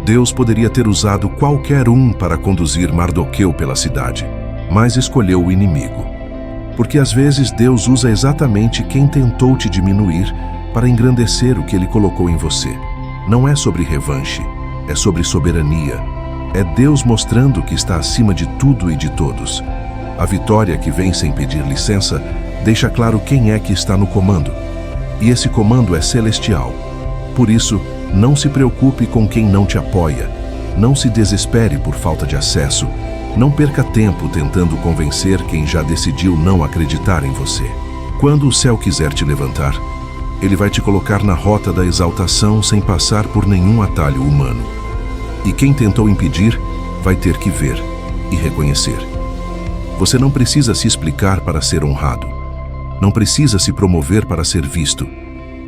Deus poderia ter usado qualquer um para conduzir Mardoqueu pela cidade, mas escolheu o inimigo. Porque às vezes Deus usa exatamente quem tentou te diminuir para engrandecer o que Ele colocou em você. Não é sobre revanche, é sobre soberania. É Deus mostrando que está acima de tudo e de todos. A vitória que vem sem pedir licença deixa claro quem é que está no comando. E esse comando é celestial. Por isso, não se preocupe com quem não te apoia. Não se desespere por falta de acesso. Não perca tempo tentando convencer quem já decidiu não acreditar em você. Quando o céu quiser te levantar, Ele vai te colocar na rota da exaltação sem passar por nenhum atalho humano. E quem tentou impedir, vai ter que ver e reconhecer. Você não precisa se explicar para ser honrado. Não precisa se promover para ser visto.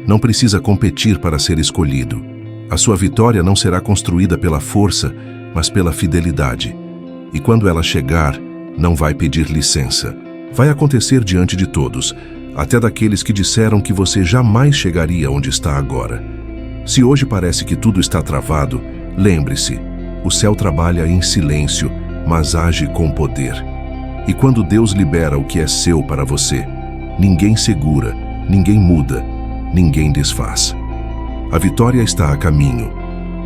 Não precisa competir para ser escolhido. A sua vitória não será construída pela força, mas pela fidelidade. E quando ela chegar, não vai pedir licença. Vai acontecer diante de todos, até daqueles que disseram que você jamais chegaria onde está agora. Se hoje parece que tudo está travado, lembre-se, o céu trabalha em silêncio, mas age com poder. E quando Deus libera o que é seu para você, ninguém segura, ninguém muda, ninguém desfaz. A vitória está a caminho,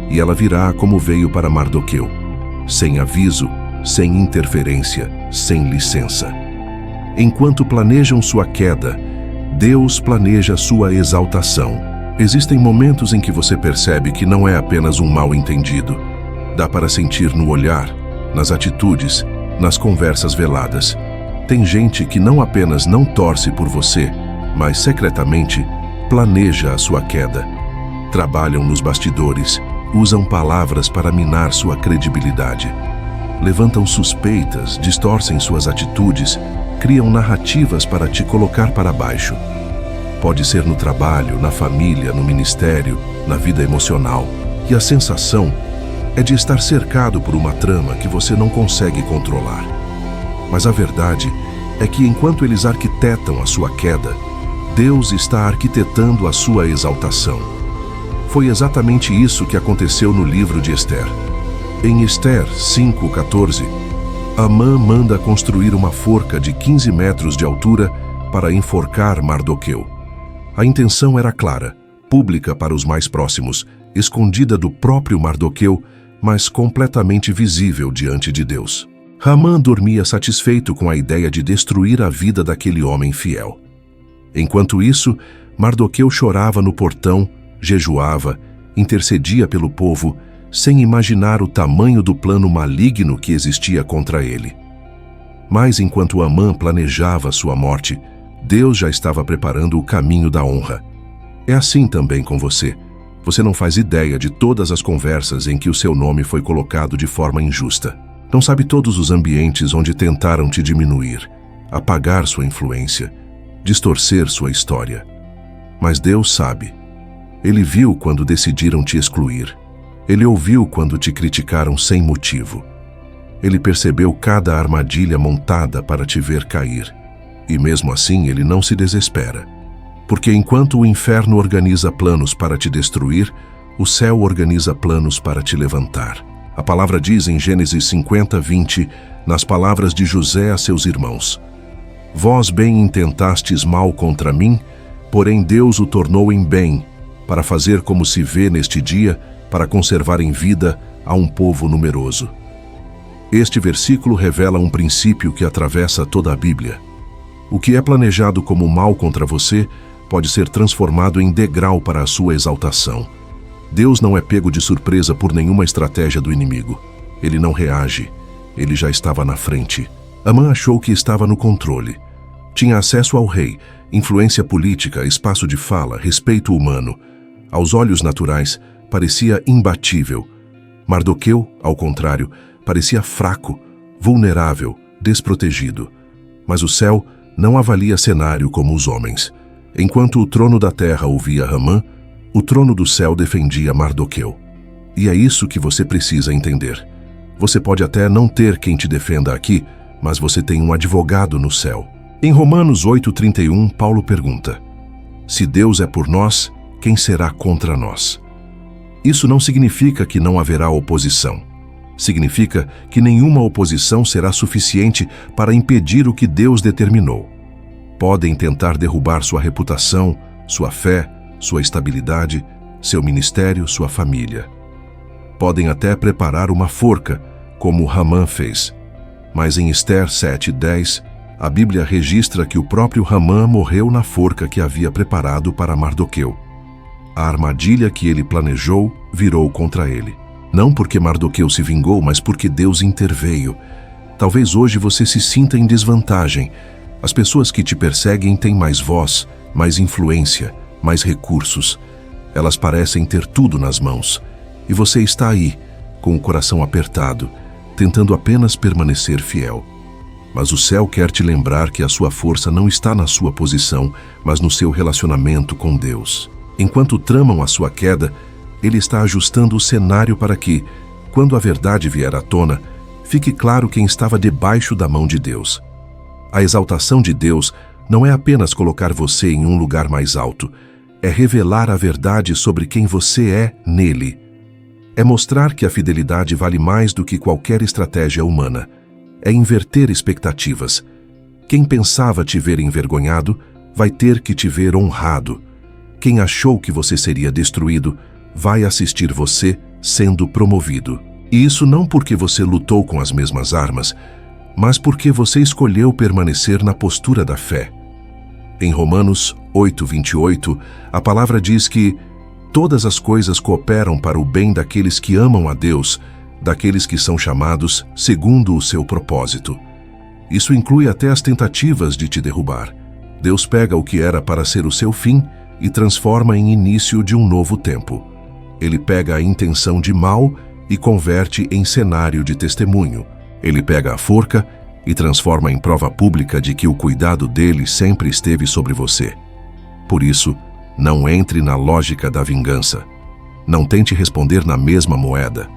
e ela virá como veio para Mardoqueu, sem aviso, sem interferência, sem licença. Enquanto planejam sua queda, Deus planeja sua exaltação. Existem momentos em que você percebe que não é apenas um mal-entendido. Dá para sentir no olhar, nas atitudes, nas conversas veladas. Tem gente que não apenas não torce por você, mas secretamente planeja a sua queda. Trabalham nos bastidores, usam palavras para minar sua credibilidade. Levantam suspeitas, distorcem suas atitudes, criam narrativas para te colocar para baixo. Pode ser no trabalho, na família, no ministério, na vida emocional. E a sensação é de estar cercado por uma trama que você não consegue controlar. Mas a verdade é que enquanto eles arquitetam a sua queda, Deus está arquitetando a sua exaltação. Foi exatamente isso que aconteceu no livro de Esther. Em Esther 5:14, Amã manda construir uma forca de 15 metros de altura para enforcar Mardoqueu. A intenção era clara, pública para os mais próximos, escondida do próprio Mardoqueu, mas completamente visível diante de Deus. Amã dormia satisfeito com a ideia de destruir a vida daquele homem fiel. Enquanto isso, Mardoqueu chorava no portão, jejuava, intercedia pelo povo, sem imaginar o tamanho do plano maligno que existia contra ele. Mas enquanto Amã planejava sua morte, Deus já estava preparando o caminho da honra. É assim também com você. Você não faz ideia de todas as conversas em que o seu nome foi colocado de forma injusta. Não sabe todos os ambientes onde tentaram te diminuir, apagar sua influência, distorcer sua história. Mas Deus sabe. Ele viu quando decidiram te excluir. Ele ouviu quando te criticaram sem motivo. Ele percebeu cada armadilha montada para te ver cair. E mesmo assim ele não se desespera. Porque enquanto o inferno organiza planos para te destruir, o céu organiza planos para te levantar. A palavra diz em Gênesis 50:20, nas palavras de José a seus irmãos: Vós bem intentastes mal contra mim, porém Deus o tornou em bem, para fazer como se vê neste dia, para conservar em vida a um povo numeroso. Este versículo revela um princípio que atravessa toda a Bíblia. O que é planejado como mal contra você pode ser transformado em degrau para a sua exaltação. Deus não é pego de surpresa por nenhuma estratégia do inimigo. Ele não reage. Ele já estava na frente. Amã achou que estava no controle. Tinha acesso ao rei, influência política, espaço de fala, respeito humano. Aos olhos naturais, parecia imbatível. Mardoqueu, ao contrário, parecia fraco, vulnerável, desprotegido. Mas o céu não avalia cenário como os homens. Enquanto o trono da terra ouvia Amã, o trono do céu defendia Mardoqueu. E é isso que você precisa entender. Você pode até não ter quem te defenda aqui, mas você tem um advogado no céu. Em Romanos 8:31, Paulo pergunta: Se Deus é por nós, quem será contra nós? Isso não significa que não haverá oposição. Significa que nenhuma oposição será suficiente para impedir o que Deus determinou. Podem tentar derrubar sua reputação, sua fé, sua estabilidade, seu ministério, sua família. Podem até preparar uma forca, como Amã fez. Mas em Esther 7:10, a Bíblia registra que o próprio Amã morreu na forca que havia preparado para Mardoqueu. A armadilha que ele planejou virou contra ele. Não porque Mardoqueu se vingou, mas porque Deus interveio. Talvez hoje você se sinta em desvantagem. As pessoas que te perseguem têm mais voz, mais influência, mais recursos. Elas parecem ter tudo nas mãos. E você está aí, com o coração apertado, tentando apenas permanecer fiel. Mas o céu quer te lembrar que a sua força não está na sua posição, mas no seu relacionamento com Deus. Enquanto tramam a sua queda, Ele está ajustando o cenário para que, quando a verdade vier à tona, fique claro quem estava debaixo da mão de Deus. A exaltação de Deus não é apenas colocar você em um lugar mais alto, é revelar a verdade sobre quem você é nele. É mostrar que a fidelidade vale mais do que qualquer estratégia humana. É inverter expectativas. Quem pensava te ver envergonhado, vai ter que te ver honrado. Quem achou que você seria destruído, vai assistir você sendo promovido. E isso não porque você lutou com as mesmas armas, mas porque você escolheu permanecer na postura da fé. Em Romanos 8:28, a palavra diz que todas as coisas cooperam para o bem daqueles que amam a Deus, daqueles que são chamados segundo o seu propósito. Isso inclui até as tentativas de te derrubar. Deus pega o que era para ser o seu fim e transforma em início de um novo tempo. Ele pega a intenção de mal e converte em cenário de testemunho. Ele pega a forca e transforma em prova pública de que o cuidado dele sempre esteve sobre você. Por isso, não entre na lógica da vingança. Não tente responder na mesma moeda.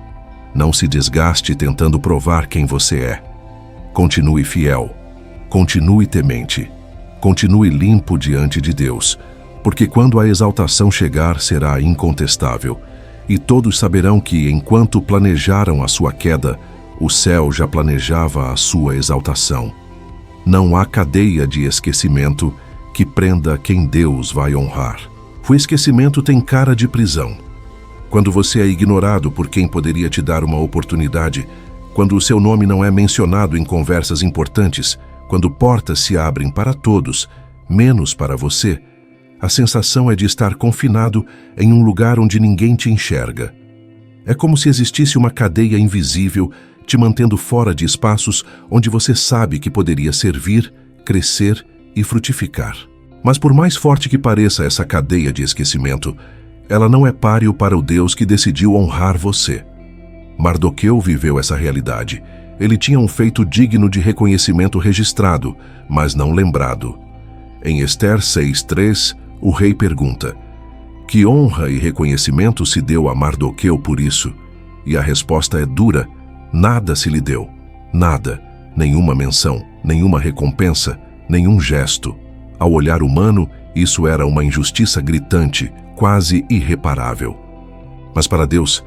Não se desgaste tentando provar quem você é. Continue fiel. Continue temente. Continue limpo diante de Deus, porque quando a exaltação chegar, será incontestável. E todos saberão que, enquanto planejaram a sua queda, o céu já planejava a sua exaltação. Não há cadeia de esquecimento que prenda quem Deus vai honrar. O esquecimento tem cara de prisão. Quando você é ignorado por quem poderia te dar uma oportunidade, quando o seu nome não é mencionado em conversas importantes, quando portas se abrem para todos, menos para você, a sensação é de estar confinado em um lugar onde ninguém te enxerga. É como se existisse uma cadeia invisível te mantendo fora de espaços onde você sabe que poderia servir, crescer e frutificar. Mas por mais forte que pareça essa cadeia de esquecimento, ela não é páreo para o Deus que decidiu honrar você. Mardoqueu viveu essa realidade. Ele tinha um feito digno de reconhecimento registrado, mas não lembrado. Em Ester 6:3, o rei pergunta: que honra e reconhecimento se deu a Mardoqueu por isso? E a resposta é dura: nada se lhe deu. Nada. Nenhuma menção, nenhuma recompensa, nenhum gesto. Ao olhar humano, isso era uma injustiça gritante, quase irreparável. Mas para Deus,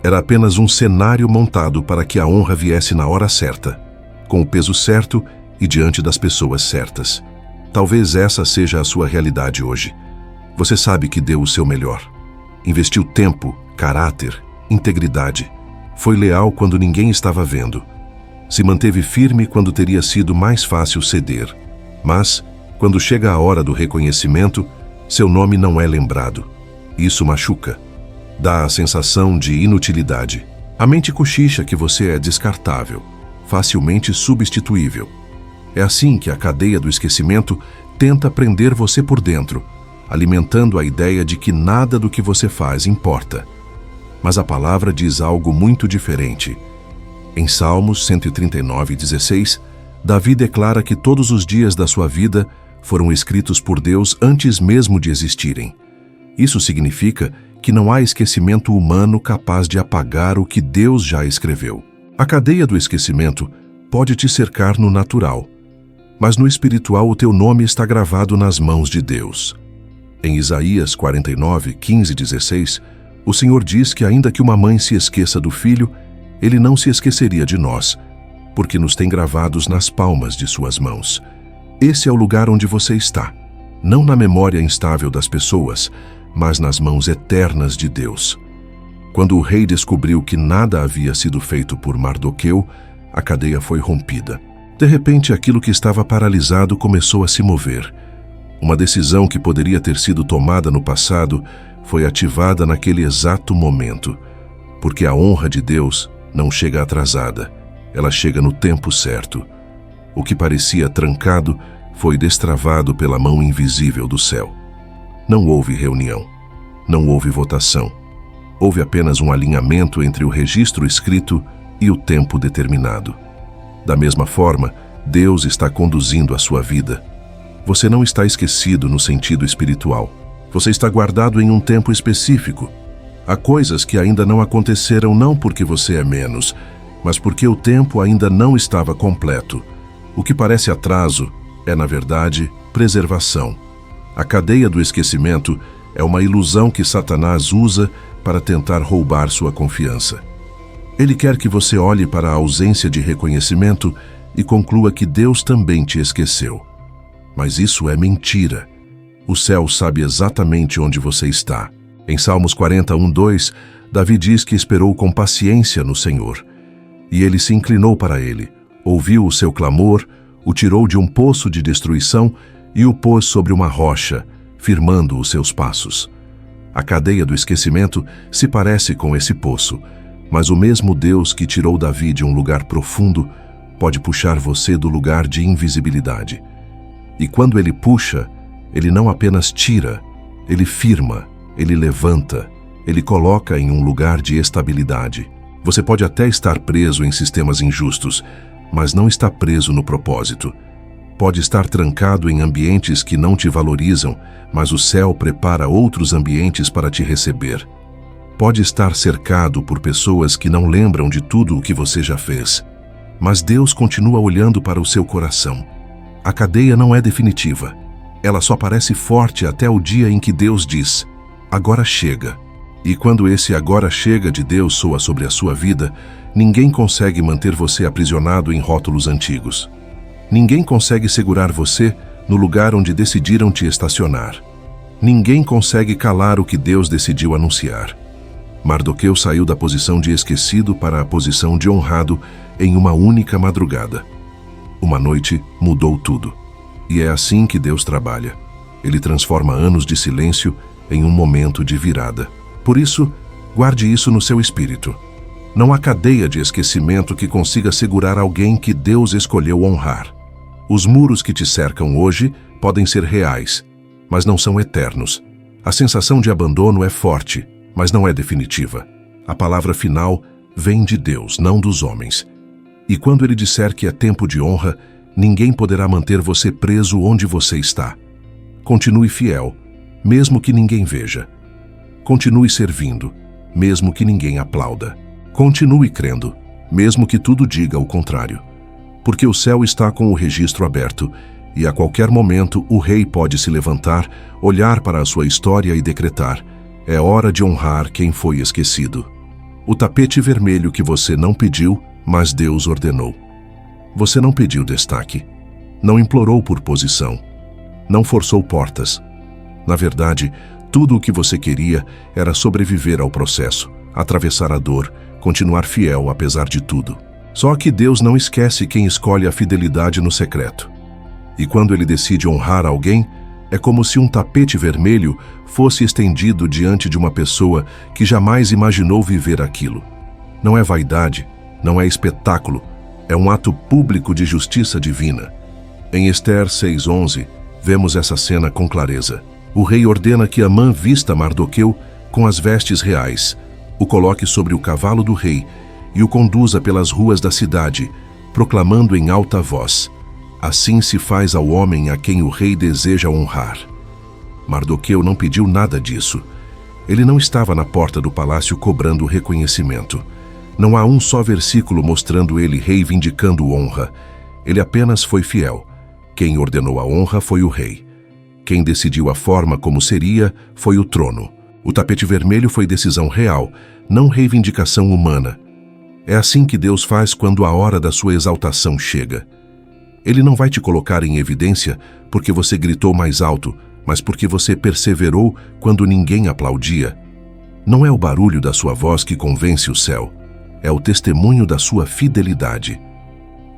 era apenas um cenário montado para que a honra viesse na hora certa, com o peso certo e diante das pessoas certas. Talvez essa seja a sua realidade hoje. Você sabe que deu o seu melhor. Investiu tempo, caráter, integridade. Foi leal quando ninguém estava vendo. Se manteve firme quando teria sido mais fácil ceder. Mas, quando chega a hora do reconhecimento, seu nome não é lembrado. Isso machuca. Dá a sensação de inutilidade. A mente cochicha que você é descartável, facilmente substituível. É assim que a cadeia do esquecimento tenta prender você por dentro, alimentando a ideia de que nada do que você faz importa. Mas a palavra diz algo muito diferente. Em Salmos 139:16, Davi declara que todos os dias da sua vida foram escritos por Deus antes mesmo de existirem. Isso significa que não há esquecimento humano capaz de apagar o que Deus já escreveu. A cadeia do esquecimento pode te cercar no natural, mas no espiritual o teu nome está gravado nas mãos de Deus. Em Isaías 49:15-16, o Senhor diz que ainda que uma mãe se esqueça do filho, Ele não se esqueceria de nós, porque nos tem gravados nas palmas de suas mãos. Esse é o lugar onde você está, não na memória instável das pessoas, mas nas mãos eternas de Deus. Quando o rei descobriu que nada havia sido feito por Mardoqueu, a cadeia foi rompida. De repente, aquilo que estava paralisado começou a se mover. Uma decisão que poderia ter sido tomada no passado foi ativada naquele exato momento, porque a honra de Deus não chega atrasada, ela chega no tempo certo. O que parecia trancado foi destravado pela mão invisível do céu. Não houve reunião, não houve votação, Houve apenas um alinhamento entre o registro escrito e o tempo determinado. Da mesma forma, Deus está conduzindo a sua vida. Você não está esquecido no sentido espiritual. Você está guardado em um tempo específico. Há coisas que ainda não aconteceram não porque você é menos, mas porque o tempo ainda não estava completo. O que parece atraso é, na verdade, preservação. A cadeia do esquecimento é uma ilusão que Satanás usa para tentar roubar sua confiança. Ele quer que você olhe para a ausência de reconhecimento e conclua que Deus também te esqueceu. Mas isso é mentira. O céu sabe exatamente onde você está. Em Salmos 41:2, Davi diz que esperou com paciência no Senhor. E ele se inclinou para ele, ouviu o seu clamor, o tirou de um poço de destruição e o pôs sobre uma rocha, firmando os seus passos. A cadeia do esquecimento se parece com esse poço, mas o mesmo Deus que tirou Davi de um lugar profundo pode puxar você do lugar de invisibilidade. E quando ele puxa, ele não apenas tira, ele firma, ele levanta, ele coloca em um lugar de estabilidade. Você pode até estar preso em sistemas injustos, mas não está preso no propósito. Pode estar trancado em ambientes que não te valorizam, mas o céu prepara outros ambientes para te receber. Pode estar cercado por pessoas que não lembram de tudo o que você já fez, mas Deus continua olhando para o seu coração. A cadeia não é definitiva. Ela só parece forte até o dia em que Deus diz: agora chega. E quando esse agora chega de Deus soa sobre a sua vida, ninguém consegue manter você aprisionado em rótulos antigos. Ninguém consegue segurar você no lugar onde decidiram te estacionar. Ninguém consegue calar o que Deus decidiu anunciar. Mardoqueu saiu da posição de esquecido para a posição de honrado em uma única madrugada. Uma noite mudou tudo. E é assim que Deus trabalha. Ele transforma anos de silêncio em um momento de virada. Por isso, guarde isso no seu espírito. Não há cadeia de esquecimento que consiga segurar alguém que Deus escolheu honrar. Os muros que te cercam hoje podem ser reais, mas não são eternos. A sensação de abandono é forte, mas não é definitiva. A palavra final vem de Deus, não dos homens. E quando Ele disser que é tempo de honra, ninguém poderá manter você preso onde você está. Continue fiel, mesmo que ninguém veja. Continue servindo, mesmo que ninguém aplauda. Continue crendo, mesmo que tudo diga o contrário. Porque o céu está com o registro aberto, e a qualquer momento o rei pode se levantar, olhar para a sua história e decretar: é hora de honrar quem foi esquecido. O tapete vermelho que você não pediu, mas Deus ordenou. Você não pediu destaque, não implorou por posição, não forçou portas. Na verdade, tudo o que você queria era sobreviver ao processo, atravessar a dor, continuar fiel apesar de tudo. Só que Deus não esquece quem escolhe a fidelidade no secreto. E quando Ele decide honrar alguém, é como se um tapete vermelho fosse estendido diante de uma pessoa que jamais imaginou viver aquilo. Não é vaidade, não é espetáculo, é um ato público de justiça divina. Em Esther 6:11, vemos essa cena com clareza. O rei ordena que Amã vista Mardoqueu com as vestes reais, o coloque sobre o cavalo do rei e o conduza pelas ruas da cidade, proclamando em alta voz: assim se faz ao homem a quem o rei deseja honrar. Mardoqueu não pediu nada disso. Ele não estava na porta do palácio cobrando reconhecimento. Não há um só versículo mostrando ele reivindicando honra. Ele apenas foi fiel. Quem ordenou a honra foi o rei. Quem decidiu a forma como seria foi o trono. O tapete vermelho foi decisão real, não reivindicação humana. É assim que Deus faz quando a hora da sua exaltação chega. Ele não vai te colocar em evidência porque você gritou mais alto, mas porque você perseverou quando ninguém aplaudia. Não é o barulho da sua voz que convence o céu, é o testemunho da sua fidelidade.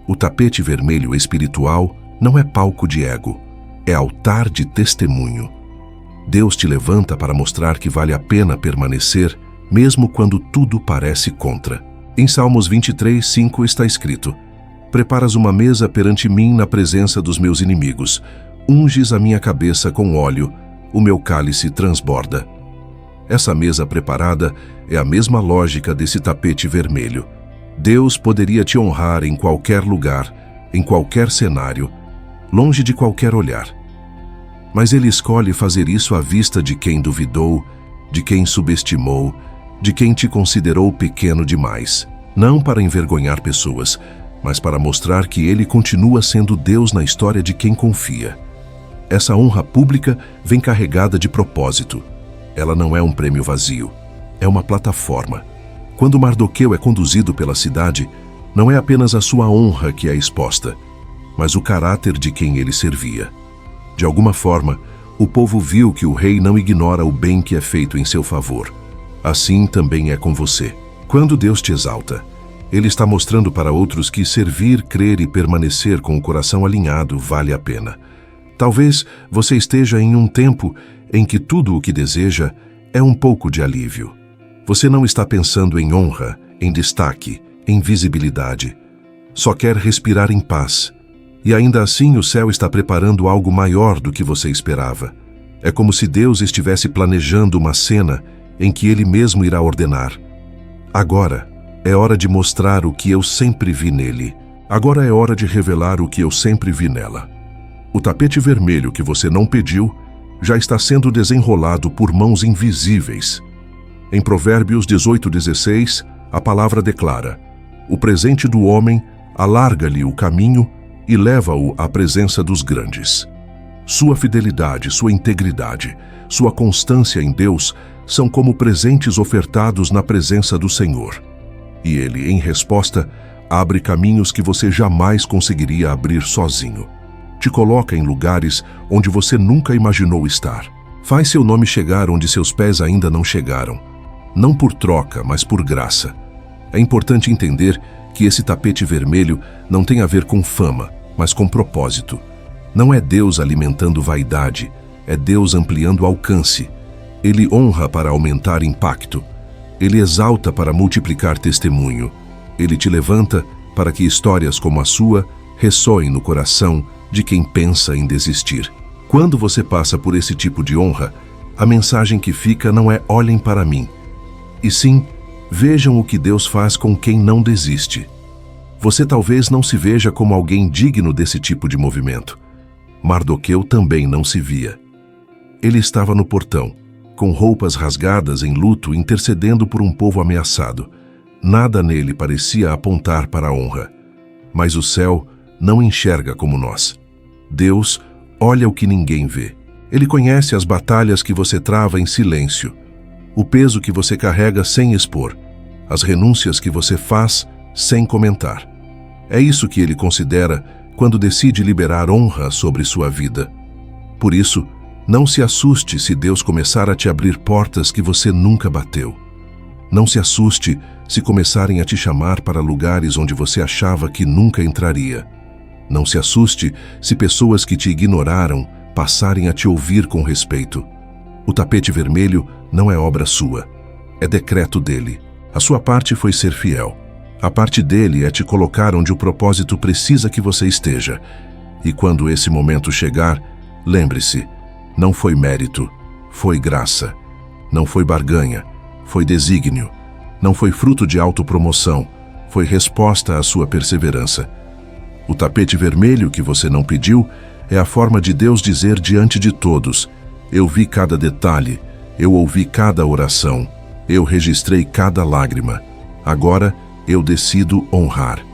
O tapete vermelho espiritual não é palco de ego, é altar de testemunho. Deus te levanta para mostrar que vale a pena permanecer, mesmo quando tudo parece contra. Em Salmos 23:5 está escrito: preparas uma mesa perante mim na presença dos meus inimigos, unges a minha cabeça com óleo, o meu cálice transborda. Essa mesa preparada é a mesma lógica desse tapete vermelho. Deus poderia te honrar em qualquer lugar, em qualquer cenário, longe de qualquer olhar. Mas Ele escolhe fazer isso à vista de quem duvidou, de quem subestimou, de quem te considerou pequeno demais. Não para envergonhar pessoas, mas para mostrar que Ele continua sendo Deus na história de quem confia. Essa honra pública vem carregada de propósito. Ela não é um prêmio vazio, é uma plataforma. Quando Mardoqueu é conduzido pela cidade, não é apenas a sua honra que é exposta, mas o caráter de quem ele servia. De alguma forma, o povo viu que o rei não ignora o bem que é feito em seu favor. Assim também é com você. Quando Deus te exalta, Ele está mostrando para outros que servir, crer e permanecer com o coração alinhado vale a pena. Talvez você esteja em um tempo em que tudo o que deseja é um pouco de alívio. Você não está pensando em honra, em destaque, em visibilidade. Só quer respirar em paz. E ainda assim o céu está preparando algo maior do que você esperava. É como se Deus estivesse planejando uma cena em que Ele mesmo irá ordenar. Agora é hora de mostrar o que eu sempre vi nele. Agora é hora de revelar o que eu sempre vi nela. O tapete vermelho que você não pediu já está sendo desenrolado por mãos invisíveis. Em Provérbios 18:16, a palavra declara: o presente do homem alarga-lhe o caminho e leva-o à presença dos grandes. Sua fidelidade, sua integridade, sua constância em Deus são como presentes ofertados na presença do Senhor. E Ele, em resposta, abre caminhos que você jamais conseguiria abrir sozinho. Te coloca em lugares onde você nunca imaginou estar. Faz seu nome chegar onde seus pés ainda não chegaram. Não por troca, mas por graça. É importante entender que esse tapete vermelho não tem a ver com fama, mas com propósito. Não é Deus alimentando vaidade, é Deus ampliando alcance. Ele honra para aumentar impacto. Ele exalta para multiplicar testemunho. Ele te levanta para que histórias como a sua ressoem no coração de quem pensa em desistir. Quando você passa por esse tipo de honra, a mensagem que fica não é olhem para mim, e sim, vejam o que Deus faz com quem não desiste. Você talvez não se veja como alguém digno desse tipo de movimento. Mardoqueu também não se via. Ele estava no portão, com roupas rasgadas em luto, intercedendo por um povo ameaçado. Nada nele parecia apontar para a honra. Mas o céu não enxerga como nós. Deus olha o que ninguém vê. Ele conhece as batalhas que você trava em silêncio, o peso que você carrega sem expor, as renúncias que você faz sem comentar. É isso que Ele considera quando decide liberar honra sobre sua vida. Por isso, não se assuste se Deus começar a te abrir portas que você nunca bateu. Não se assuste se começarem a te chamar para lugares onde você achava que nunca entraria. Não se assuste se pessoas que te ignoraram passarem a te ouvir com respeito. O tapete vermelho não é obra sua, é decreto dele. A sua parte foi ser fiel. A parte dele é te colocar onde o propósito precisa que você esteja. E quando esse momento chegar, lembre-se, não foi mérito, foi graça. Não foi barganha, foi desígnio. Não foi fruto de autopromoção, foi resposta à sua perseverança. O tapete vermelho que você não pediu é a forma de Deus dizer diante de todos: eu vi cada detalhe, eu ouvi cada oração, eu registrei cada lágrima. Agora eu decido honrar.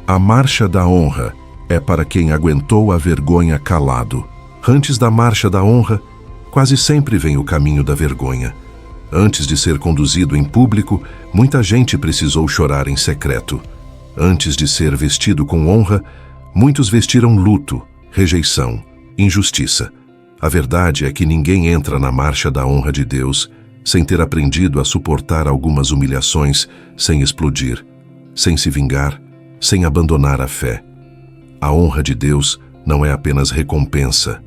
A marcha da honra é para quem aguentou a vergonha calado. Antes da marcha da honra, quase sempre vem o caminho da vergonha. Antes de ser conduzido em público, muita gente precisou chorar em secreto. Antes de ser vestido com honra, muitos vestiram luto, rejeição, injustiça. A verdade é que ninguém entra na marcha da honra de Deus sem ter aprendido a suportar algumas humilhações, sem explodir, sem se vingar, sem abandonar a fé. A honra de Deus não é apenas recompensa,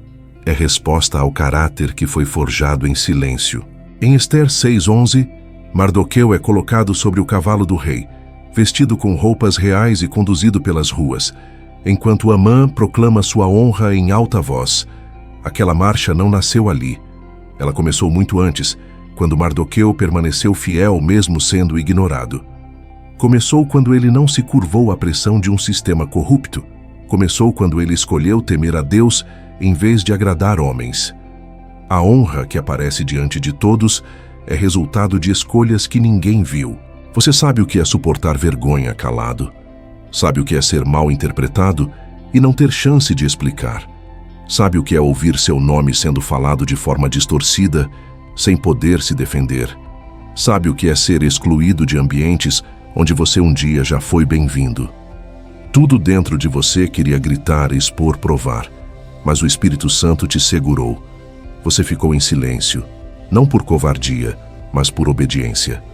é resposta ao caráter que foi forjado em silêncio. Em Ester 6:11, Mardoqueu é colocado sobre o cavalo do rei, vestido com roupas reais e conduzido pelas ruas, enquanto Amã proclama sua honra em alta voz. Aquela marcha não nasceu ali. Ela começou muito antes, quando Mardoqueu permaneceu fiel mesmo sendo ignorado. Começou quando ele não se curvou à pressão de um sistema corrupto. Começou quando ele escolheu temer a Deus em vez de agradar homens. A honra que aparece diante de todos é resultado de escolhas que ninguém viu. Você sabe o que é suportar vergonha calado. Sabe o que é ser mal interpretado e não ter chance de explicar. Sabe o que é ouvir seu nome sendo falado de forma distorcida, sem poder se defender. Sabe o que é ser excluído de ambientes onde você um dia já foi bem-vindo. Tudo dentro de você queria gritar, expor, provar, mas o Espírito Santo te segurou. Você ficou em silêncio, não por covardia, mas por obediência.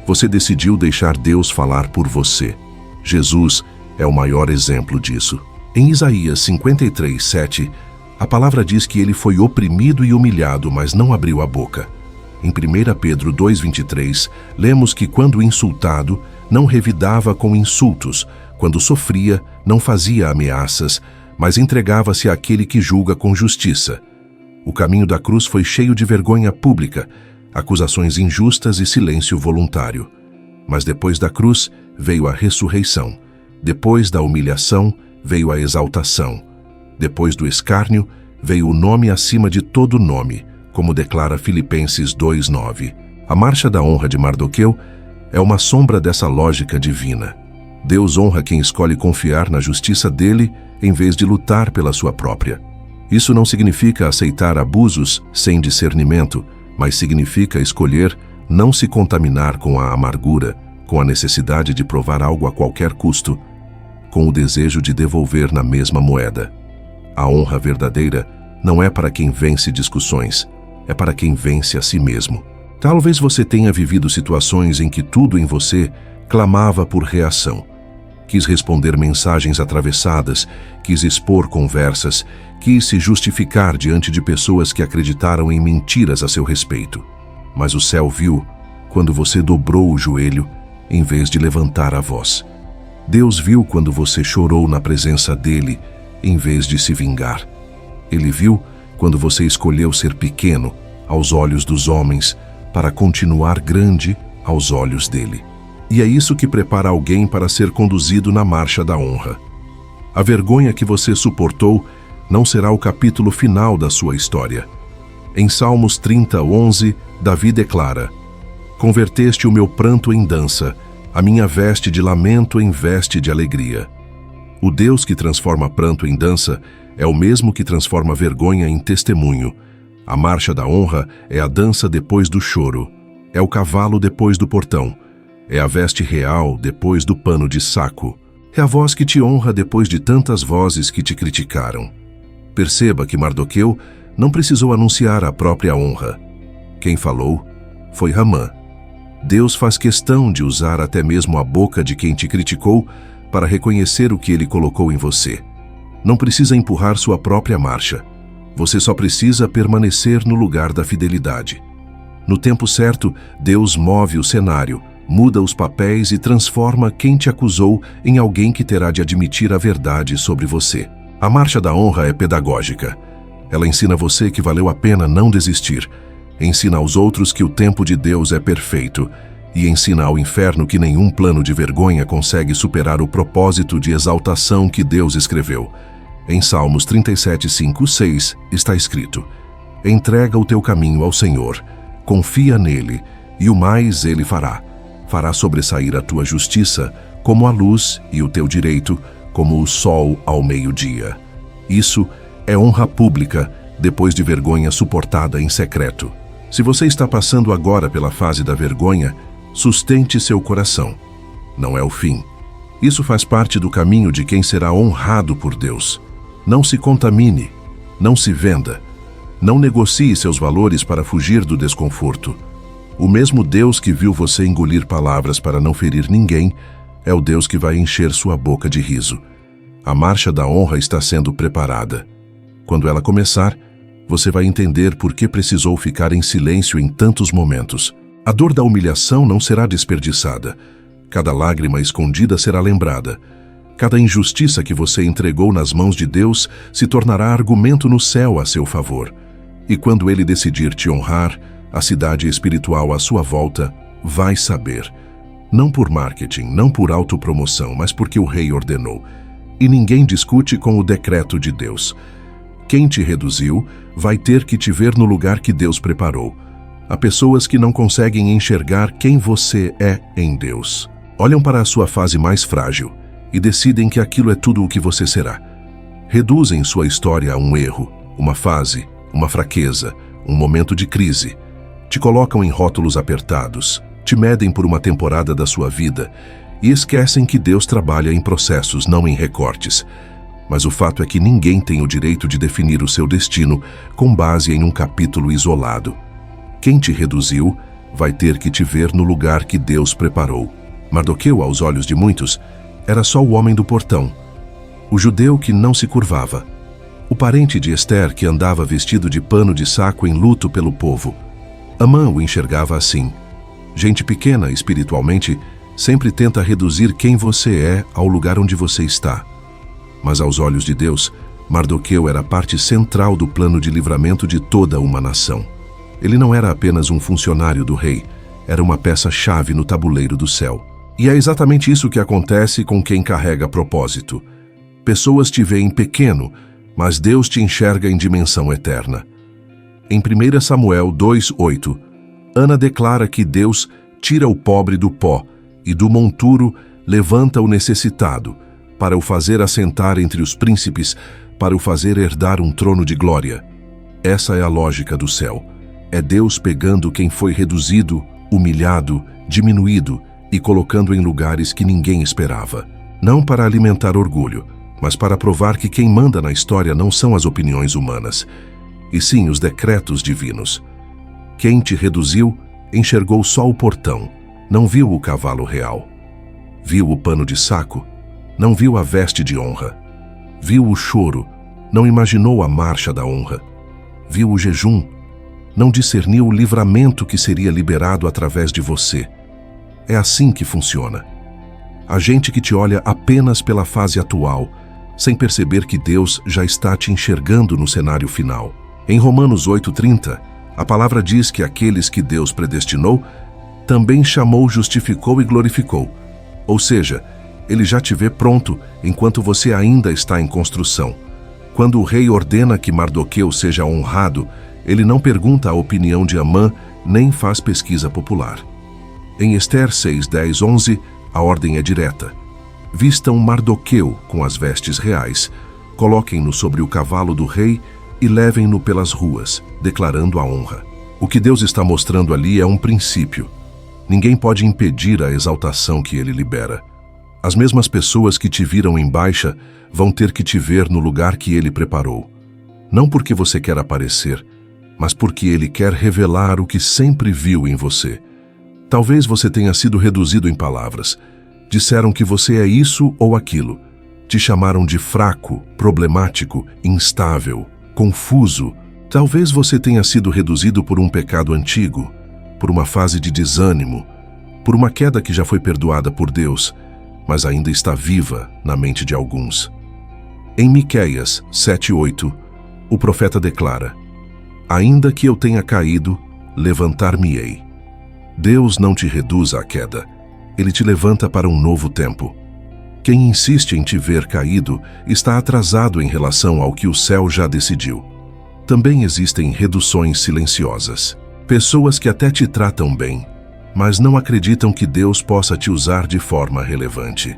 Você decidiu deixar Deus falar por você. Jesus é o maior exemplo disso. Em Isaías 53:7, a palavra diz que ele foi oprimido e humilhado, mas não abriu a boca. Em 1 Pedro 2:23, lemos que quando insultado, não revidava com insultos, quando sofria, não fazia ameaças, mas entregava-se àquele que julga com justiça. O caminho da cruz foi cheio de vergonha pública, acusações injustas e silêncio voluntário. Mas depois da cruz veio a ressurreição. Depois da humilhação veio a exaltação. Depois do escárnio veio o nome acima de todo nome, como declara Filipenses 2:9. A marcha da honra de Mardoqueu é uma sombra dessa lógica divina. Deus honra quem escolhe confiar na justiça dele em vez de lutar pela sua própria. Isso não significa aceitar abusos sem discernimento, mas significa escolher não se contaminar com a amargura, com a necessidade de provar algo a qualquer custo, com o desejo de devolver na mesma moeda. A honra verdadeira não é para quem vence discussões, é para quem vence a si mesmo. Talvez você tenha vivido situações em que tudo em você clamava por reação. Quis responder mensagens atravessadas, quis expor conversas, quis se justificar diante de pessoas que acreditaram em mentiras a seu respeito. Mas o céu viu quando você dobrou o joelho em vez de levantar a voz. Deus viu quando você chorou na presença dele em vez de se vingar. Ele viu quando você escolheu ser pequeno aos olhos dos homens para continuar grande aos olhos dele. E é isso que prepara alguém para ser conduzido na marcha da honra. A vergonha que você suportou não será o capítulo final da sua história. Em Salmos 30:11, Davi declara: "Converteste o meu pranto em dança, a minha veste de lamento em veste de alegria." O Deus que transforma pranto em dança é o mesmo que transforma vergonha em testemunho. A marcha da honra é a dança depois do choro, é o cavalo depois do portão, é a veste real depois do pano de saco, é a voz que te honra depois de tantas vozes que te criticaram. Perceba que Mardoqueu não precisou anunciar a própria honra. Quem falou foi Hamã. Deus faz questão de usar até mesmo a boca de quem te criticou para reconhecer o que ele colocou em você. Não precisa empurrar sua própria marcha. Você só precisa permanecer no lugar da fidelidade. No tempo certo, Deus move o cenário, muda os papéis e transforma quem te acusou em alguém que terá de admitir a verdade sobre você. A marcha da honra é pedagógica. Ela ensina você que valeu a pena não desistir. Ensina aos outros que o tempo de Deus é perfeito. E ensina ao inferno que nenhum plano de vergonha consegue superar o propósito de exaltação que Deus escreveu. Em Salmos 37:5-6 está escrito: "Entrega o teu caminho ao Senhor, confia nele, e o mais ele fará. Fará sobressair a tua justiça como a luz e o teu direito como o sol ao meio-dia." Isso é honra pública depois de vergonha suportada em secreto. Se você está passando agora pela fase da vergonha, sustente seu coração. Não é o fim. Isso faz parte do caminho de quem será honrado por Deus. Não se contamine, não se venda, não negocie seus valores para fugir do desconforto. O mesmo Deus que viu você engolir palavras para não ferir ninguém é o Deus que vai encher sua boca de riso. A marcha da honra está sendo preparada. Quando ela começar, você vai entender por que precisou ficar em silêncio em tantos momentos. A dor da humilhação não será desperdiçada. Cada lágrima escondida será lembrada. Cada injustiça que você entregou nas mãos de Deus se tornará argumento no céu a seu favor. E quando Ele decidir te honrar, a cidade espiritual à sua volta vai saber. Não por marketing, não por autopromoção, mas porque o rei ordenou. E ninguém discute com o decreto de Deus. Quem te reduziu vai ter que te ver no lugar que Deus preparou. Há pessoas que não conseguem enxergar quem você é em Deus. Olham para a sua fase mais frágil e decidem que aquilo é tudo o que você será. Reduzem sua história a um erro, uma fase, uma fraqueza, um momento de crise. Te colocam em rótulos apertados, te medem por uma temporada da sua vida e esquecem que Deus trabalha em processos, não em recortes. Mas o fato é que ninguém tem o direito de definir o seu destino com base em um capítulo isolado. Quem te reduziu vai ter que te ver no lugar que Deus preparou. Mardoqueu, aos olhos de muitos, era só o homem do portão, o judeu que não se curvava, o parente de Ester que andava vestido de pano de saco em luto pelo povo. Amã o enxergava assim. Gente pequena, espiritualmente, sempre tenta reduzir quem você é ao lugar onde você está. Mas aos olhos de Deus, Mardoqueu era a parte central do plano de livramento de toda uma nação. Ele não era apenas um funcionário do rei, era uma peça-chave no tabuleiro do céu. E é exatamente isso que acontece com quem carrega propósito. Pessoas te veem pequeno, mas Deus te enxerga em dimensão eterna. Em 1 Samuel 2:8, Ana declara que Deus tira o pobre do pó e do monturo levanta o necessitado, para o fazer assentar entre os príncipes, para o fazer herdar um trono de glória. Essa é a lógica do céu. É Deus pegando quem foi reduzido, humilhado, diminuído e colocando em lugares que ninguém esperava. Não para alimentar orgulho, mas para provar que quem manda na história não são as opiniões humanas, e sim os decretos divinos. Quem te reduziu enxergou só o portão, não viu o cavalo real. Viu o pano de saco, não viu a veste de honra. Viu o choro, não imaginou a marcha da honra. Viu o jejum, não discerniu o livramento que seria liberado através de você. É assim que funciona. Há gente que te olha apenas pela fase atual, sem perceber que Deus já está te enxergando no cenário final. Em Romanos 8:30, a palavra diz que aqueles que Deus predestinou, também chamou, justificou e glorificou. Ou seja, Ele já te vê pronto enquanto você ainda está em construção. Quando o rei ordena que Mardoqueu seja honrado, ele não pergunta a opinião de Amã, nem faz pesquisa popular. Em Ester 6:10-11, a ordem é direta. Vistam Mardoqueu com as vestes reais, coloquem-no sobre o cavalo do rei e levem-no pelas ruas, declarando a honra. O que Deus está mostrando ali é um princípio. Ninguém pode impedir a exaltação que ele libera. As mesmas pessoas que te viram em baixa vão ter que te ver no lugar que ele preparou. Não porque você quer aparecer, mas porque ele quer revelar o que sempre viu em você. Talvez você tenha sido reduzido em palavras. Disseram que você é isso ou aquilo. Te chamaram de fraco, problemático, instável, confuso. Talvez você tenha sido reduzido por um pecado antigo, por uma fase de desânimo, por uma queda que já foi perdoada por Deus, mas ainda está viva na mente de alguns. Em Miqueias 7:8, o profeta declara: ainda que eu tenha caído, levantar-me-ei. Deus não te reduz à queda, Ele te levanta para um novo tempo. Quem insiste em te ver caído está atrasado em relação ao que o céu já decidiu. Também existem reduções silenciosas. Pessoas que até te tratam bem, mas não acreditam que Deus possa te usar de forma relevante.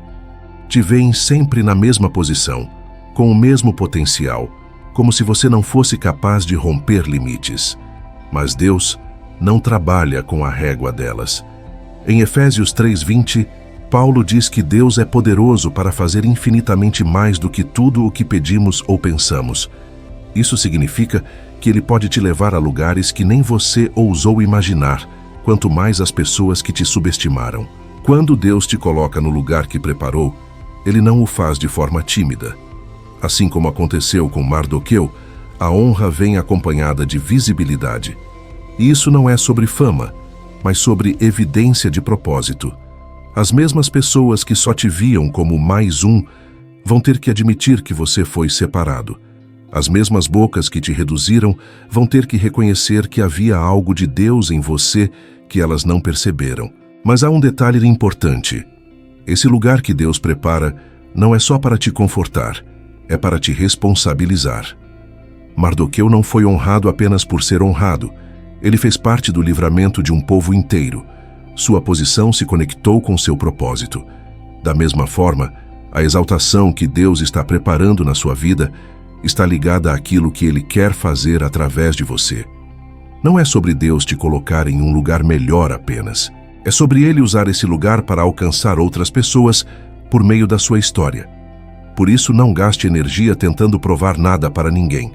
Te veem sempre na mesma posição, com o mesmo potencial, como se você não fosse capaz de romper limites. Mas Deus não trabalha com a régua delas. Em Efésios 3:20, Paulo diz que Deus é poderoso para fazer infinitamente mais do que tudo o que pedimos ou pensamos. Isso significa que Ele pode te levar a lugares que nem você ousou imaginar, quanto mais as pessoas que te subestimaram. Quando Deus te coloca no lugar que preparou, Ele não o faz de forma tímida. Assim como aconteceu com Mardoqueu, a honra vem acompanhada de visibilidade. E isso não é sobre fama, mas sobre evidência de propósito. As mesmas pessoas que só te viam como mais um, vão ter que admitir que você foi separado. As mesmas bocas que te reduziram vão ter que reconhecer que havia algo de Deus em você que elas não perceberam. Mas há um detalhe importante. Esse lugar que Deus prepara não é só para te confortar, é para te responsabilizar. Mardoqueu não foi honrado apenas por ser honrado. Ele fez parte do livramento de um povo inteiro. Sua posição se conectou com seu propósito. Da mesma forma, a exaltação que Deus está preparando na sua vida está ligada àquilo que Ele quer fazer através de você. Não é sobre Deus te colocar em um lugar melhor apenas. É sobre Ele usar esse lugar para alcançar outras pessoas por meio da sua história. Por isso, não gaste energia tentando provar nada para ninguém.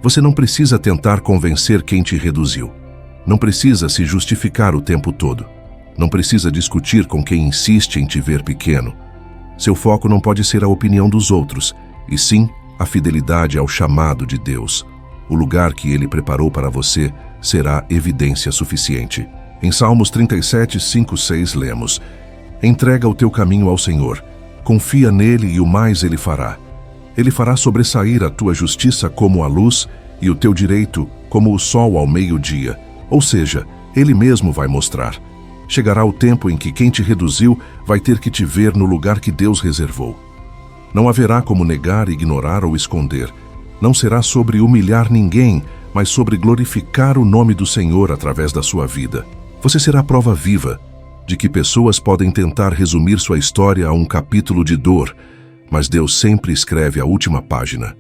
Você não precisa tentar convencer quem te reduziu. Não precisa se justificar o tempo todo. Não precisa discutir com quem insiste em te ver pequeno. Seu foco não pode ser a opinião dos outros, e sim a fidelidade ao chamado de Deus. O lugar que Ele preparou para você será evidência suficiente. Em Salmos 37, 5, 6 lemos: Entrega o teu caminho ao Senhor, confia nele e o mais Ele fará. Ele fará sobressair a tua justiça como a luz e o teu direito como o sol ao meio-dia. Ou seja, Ele mesmo vai mostrar. Chegará o tempo em que quem te reduziu vai ter que te ver no lugar que Deus reservou. Não haverá como negar, ignorar ou esconder. Não será sobre humilhar ninguém, mas sobre glorificar o nome do Senhor através da sua vida. Você será prova viva de que pessoas podem tentar resumir sua história a um capítulo de dor, mas Deus sempre escreve a última página.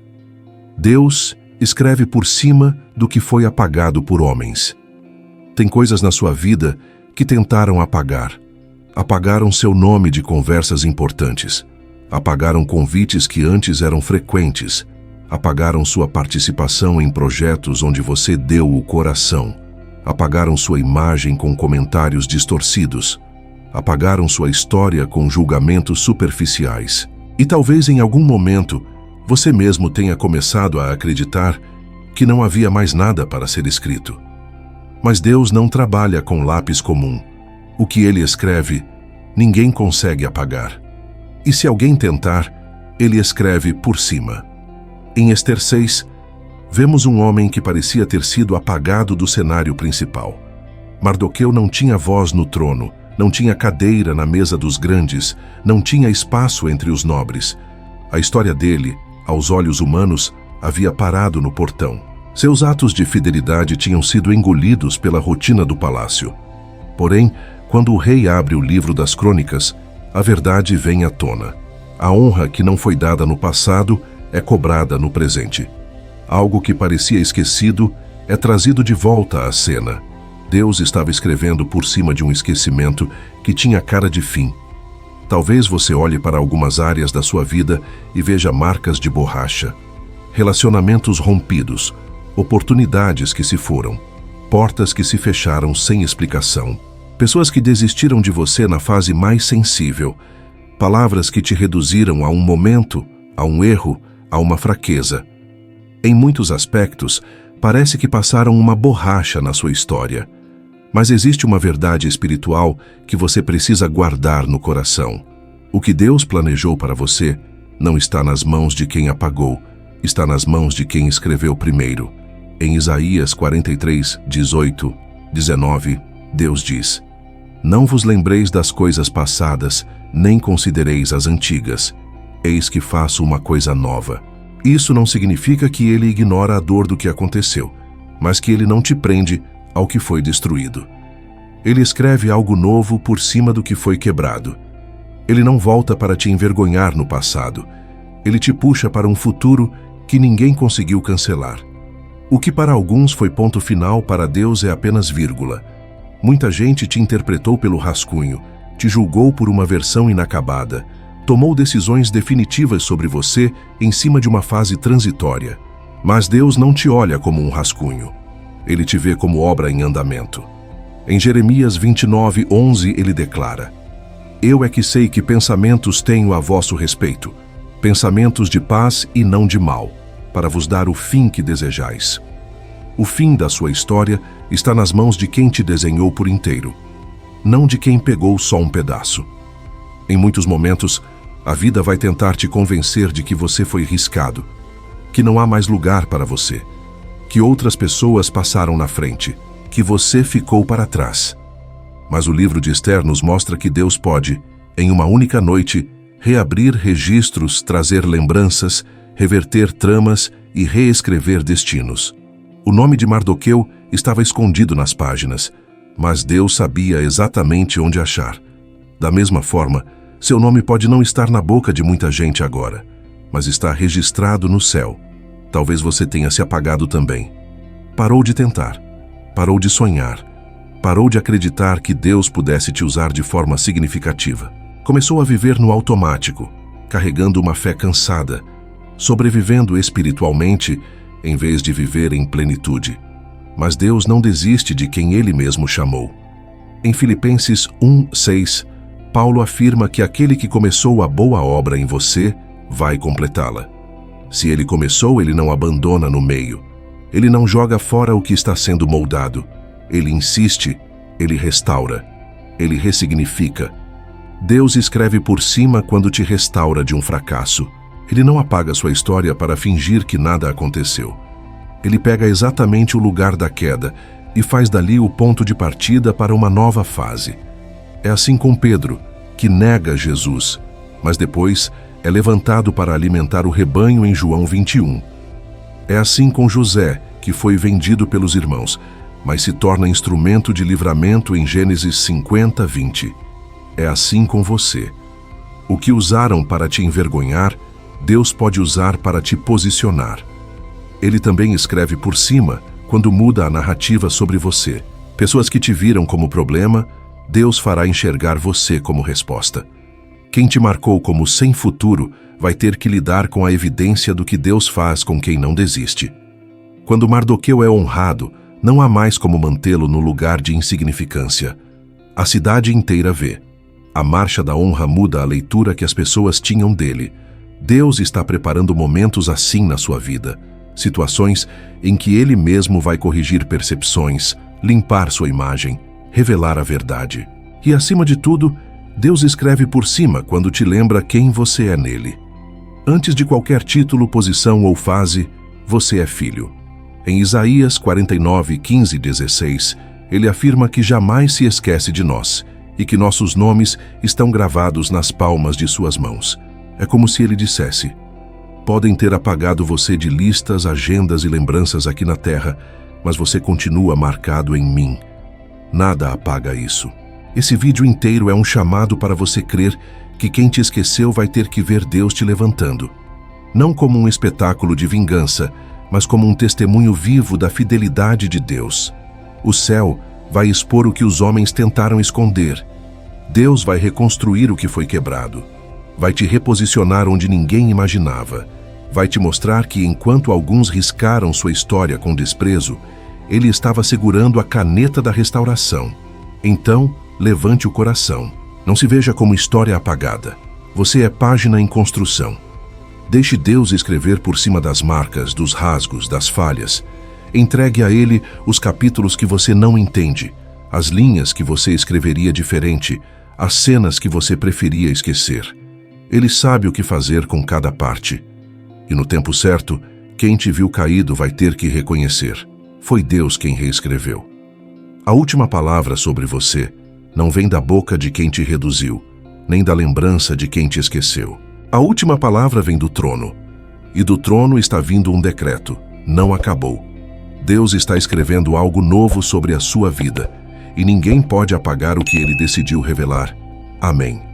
Deus escreve por cima do que foi apagado por homens. Tem coisas na sua vida que tentaram apagar. Apagaram seu nome de conversas importantes. Apagaram convites que antes eram frequentes. Apagaram sua participação em projetos onde você deu o coração. Apagaram sua imagem com comentários distorcidos. Apagaram sua história com julgamentos superficiais. E talvez em algum momento você mesmo tenha começado a acreditar que não havia mais nada para ser escrito. Mas Deus não trabalha com lápis comum. O que Ele escreve, ninguém consegue apagar. E se alguém tentar, Ele escreve por cima. Em Ester 6, vemos um homem que parecia ter sido apagado do cenário principal. Mardoqueu não tinha voz no trono, não tinha cadeira na mesa dos grandes, não tinha espaço entre os nobres. A história dele, aos olhos humanos, havia parado no portão. Seus atos de fidelidade tinham sido engolidos pela rotina do palácio. Porém, quando o rei abre o livro das crônicas, a verdade vem à tona. A honra que não foi dada no passado é cobrada no presente. Algo que parecia esquecido é trazido de volta à cena. Deus estava escrevendo por cima de um esquecimento que tinha cara de fim. Talvez você olhe para algumas áreas da sua vida e veja marcas de borracha, relacionamentos rompidos, oportunidades que se foram, portas que se fecharam sem explicação, pessoas que desistiram de você na fase mais sensível, palavras que te reduziram a um momento, a um erro, a uma fraqueza. Em muitos aspectos, parece que passaram uma borracha na sua história. Mas existe uma verdade espiritual que você precisa guardar no coração. O que Deus planejou para você não está nas mãos de quem apagou, está nas mãos de quem escreveu primeiro. Em Isaías 43, 18, 19, Deus diz: Não vos lembreis das coisas passadas, nem considereis as antigas. Eis que faço uma coisa nova. Isso não significa que Ele ignora a dor do que aconteceu, mas que Ele não te prende ao que foi destruído. Ele escreve algo novo por cima do que foi quebrado. Ele não volta para te envergonhar no passado. Ele te puxa para um futuro que ninguém conseguiu cancelar. O que para alguns foi ponto final, para Deus é apenas vírgula. Muita gente te interpretou pelo rascunho, te julgou por uma versão inacabada, tomou decisões definitivas sobre você em cima de uma fase transitória. Mas Deus não te olha como um rascunho. Ele te vê como obra em andamento. Em Jeremias 29, 11, ele declara: Eu é que sei que pensamentos tenho a vosso respeito, pensamentos de paz e não de mal, para vos dar o fim que desejais. O fim da sua história está nas mãos de quem te desenhou por inteiro, não de quem pegou só um pedaço. Em muitos momentos, a vida vai tentar te convencer de que você foi riscado, que não há mais lugar para você, que outras pessoas passaram na frente, que você ficou para trás. Mas o livro de Esther nos mostra que Deus pode, em uma única noite, reabrir registros, trazer lembranças, reverter tramas e reescrever destinos. O nome de Mardoqueu estava escondido nas páginas, mas Deus sabia exatamente onde achar. Da mesma forma, seu nome pode não estar na boca de muita gente agora, mas está registrado no céu. Talvez você tenha se apagado também. Parou de tentar, parou de sonhar, parou de acreditar que Deus pudesse te usar de forma significativa. Começou a viver no automático, carregando uma fé cansada, sobrevivendo espiritualmente em vez de viver em plenitude. Mas Deus não desiste de quem Ele mesmo chamou. Em Filipenses 1:6, Paulo afirma que aquele que começou a boa obra em você vai completá-la. Se ele começou, ele não abandona no meio. Ele não joga fora o que está sendo moldado. Ele insiste, ele restaura, ele ressignifica. Deus escreve por cima quando te restaura de um fracasso. Ele não apaga sua história para fingir que nada aconteceu. Ele pega exatamente o lugar da queda e faz dali o ponto de partida para uma nova fase. É assim com Pedro, que nega Jesus, mas depois é levantado para alimentar o rebanho em João 21. É assim com José, que foi vendido pelos irmãos, mas se torna instrumento de livramento em Gênesis 50:20. É assim com você. O que usaram para te envergonhar, Deus pode usar para te posicionar. Ele também escreve por cima quando muda a narrativa sobre você. Pessoas que te viram como problema, Deus fará enxergar você como resposta. Quem te marcou como sem futuro vai ter que lidar com a evidência do que Deus faz com quem não desiste. Quando Mardoqueu é honrado, não há mais como mantê-lo no lugar de insignificância. A cidade inteira vê. A marcha da honra muda a leitura que as pessoas tinham dele. Deus está preparando momentos assim na sua vida. Situações em que Ele mesmo vai corrigir percepções, limpar sua imagem, revelar a verdade. E, acima de tudo, Deus escreve por cima quando te lembra quem você é nele. Antes de qualquer título, posição ou fase, você é filho. Em Isaías 49:15-16, ele afirma que jamais se esquece de nós e que nossos nomes estão gravados nas palmas de suas mãos. É como se ele dissesse: podem ter apagado você de listas, agendas e lembranças aqui na terra, mas você continua marcado em mim. Nada apaga isso. Esse vídeo inteiro é um chamado para você crer que quem te esqueceu vai ter que ver Deus te levantando. Não como um espetáculo de vingança, mas como um testemunho vivo da fidelidade de Deus. O céu vai expor o que os homens tentaram esconder. Deus vai reconstruir o que foi quebrado. Vai te reposicionar onde ninguém imaginava. Vai te mostrar que enquanto alguns riscaram sua história com desprezo, Ele estava segurando a caneta da restauração. Então, levante o coração. Não se veja como história apagada. Você é página em construção. Deixe Deus escrever por cima das marcas, dos rasgos, das falhas. Entregue a Ele os capítulos que você não entende, as linhas que você escreveria diferente, as cenas que você preferia esquecer. Ele sabe o que fazer com cada parte. E no tempo certo, quem te viu caído vai ter que reconhecer: foi Deus quem reescreveu. A última palavra sobre você não vem da boca de quem te reduziu, nem da lembrança de quem te esqueceu. A última palavra vem do trono. E do trono está vindo um decreto: não acabou. Deus está escrevendo algo novo sobre a sua vida, e ninguém pode apagar o que Ele decidiu revelar. Amém.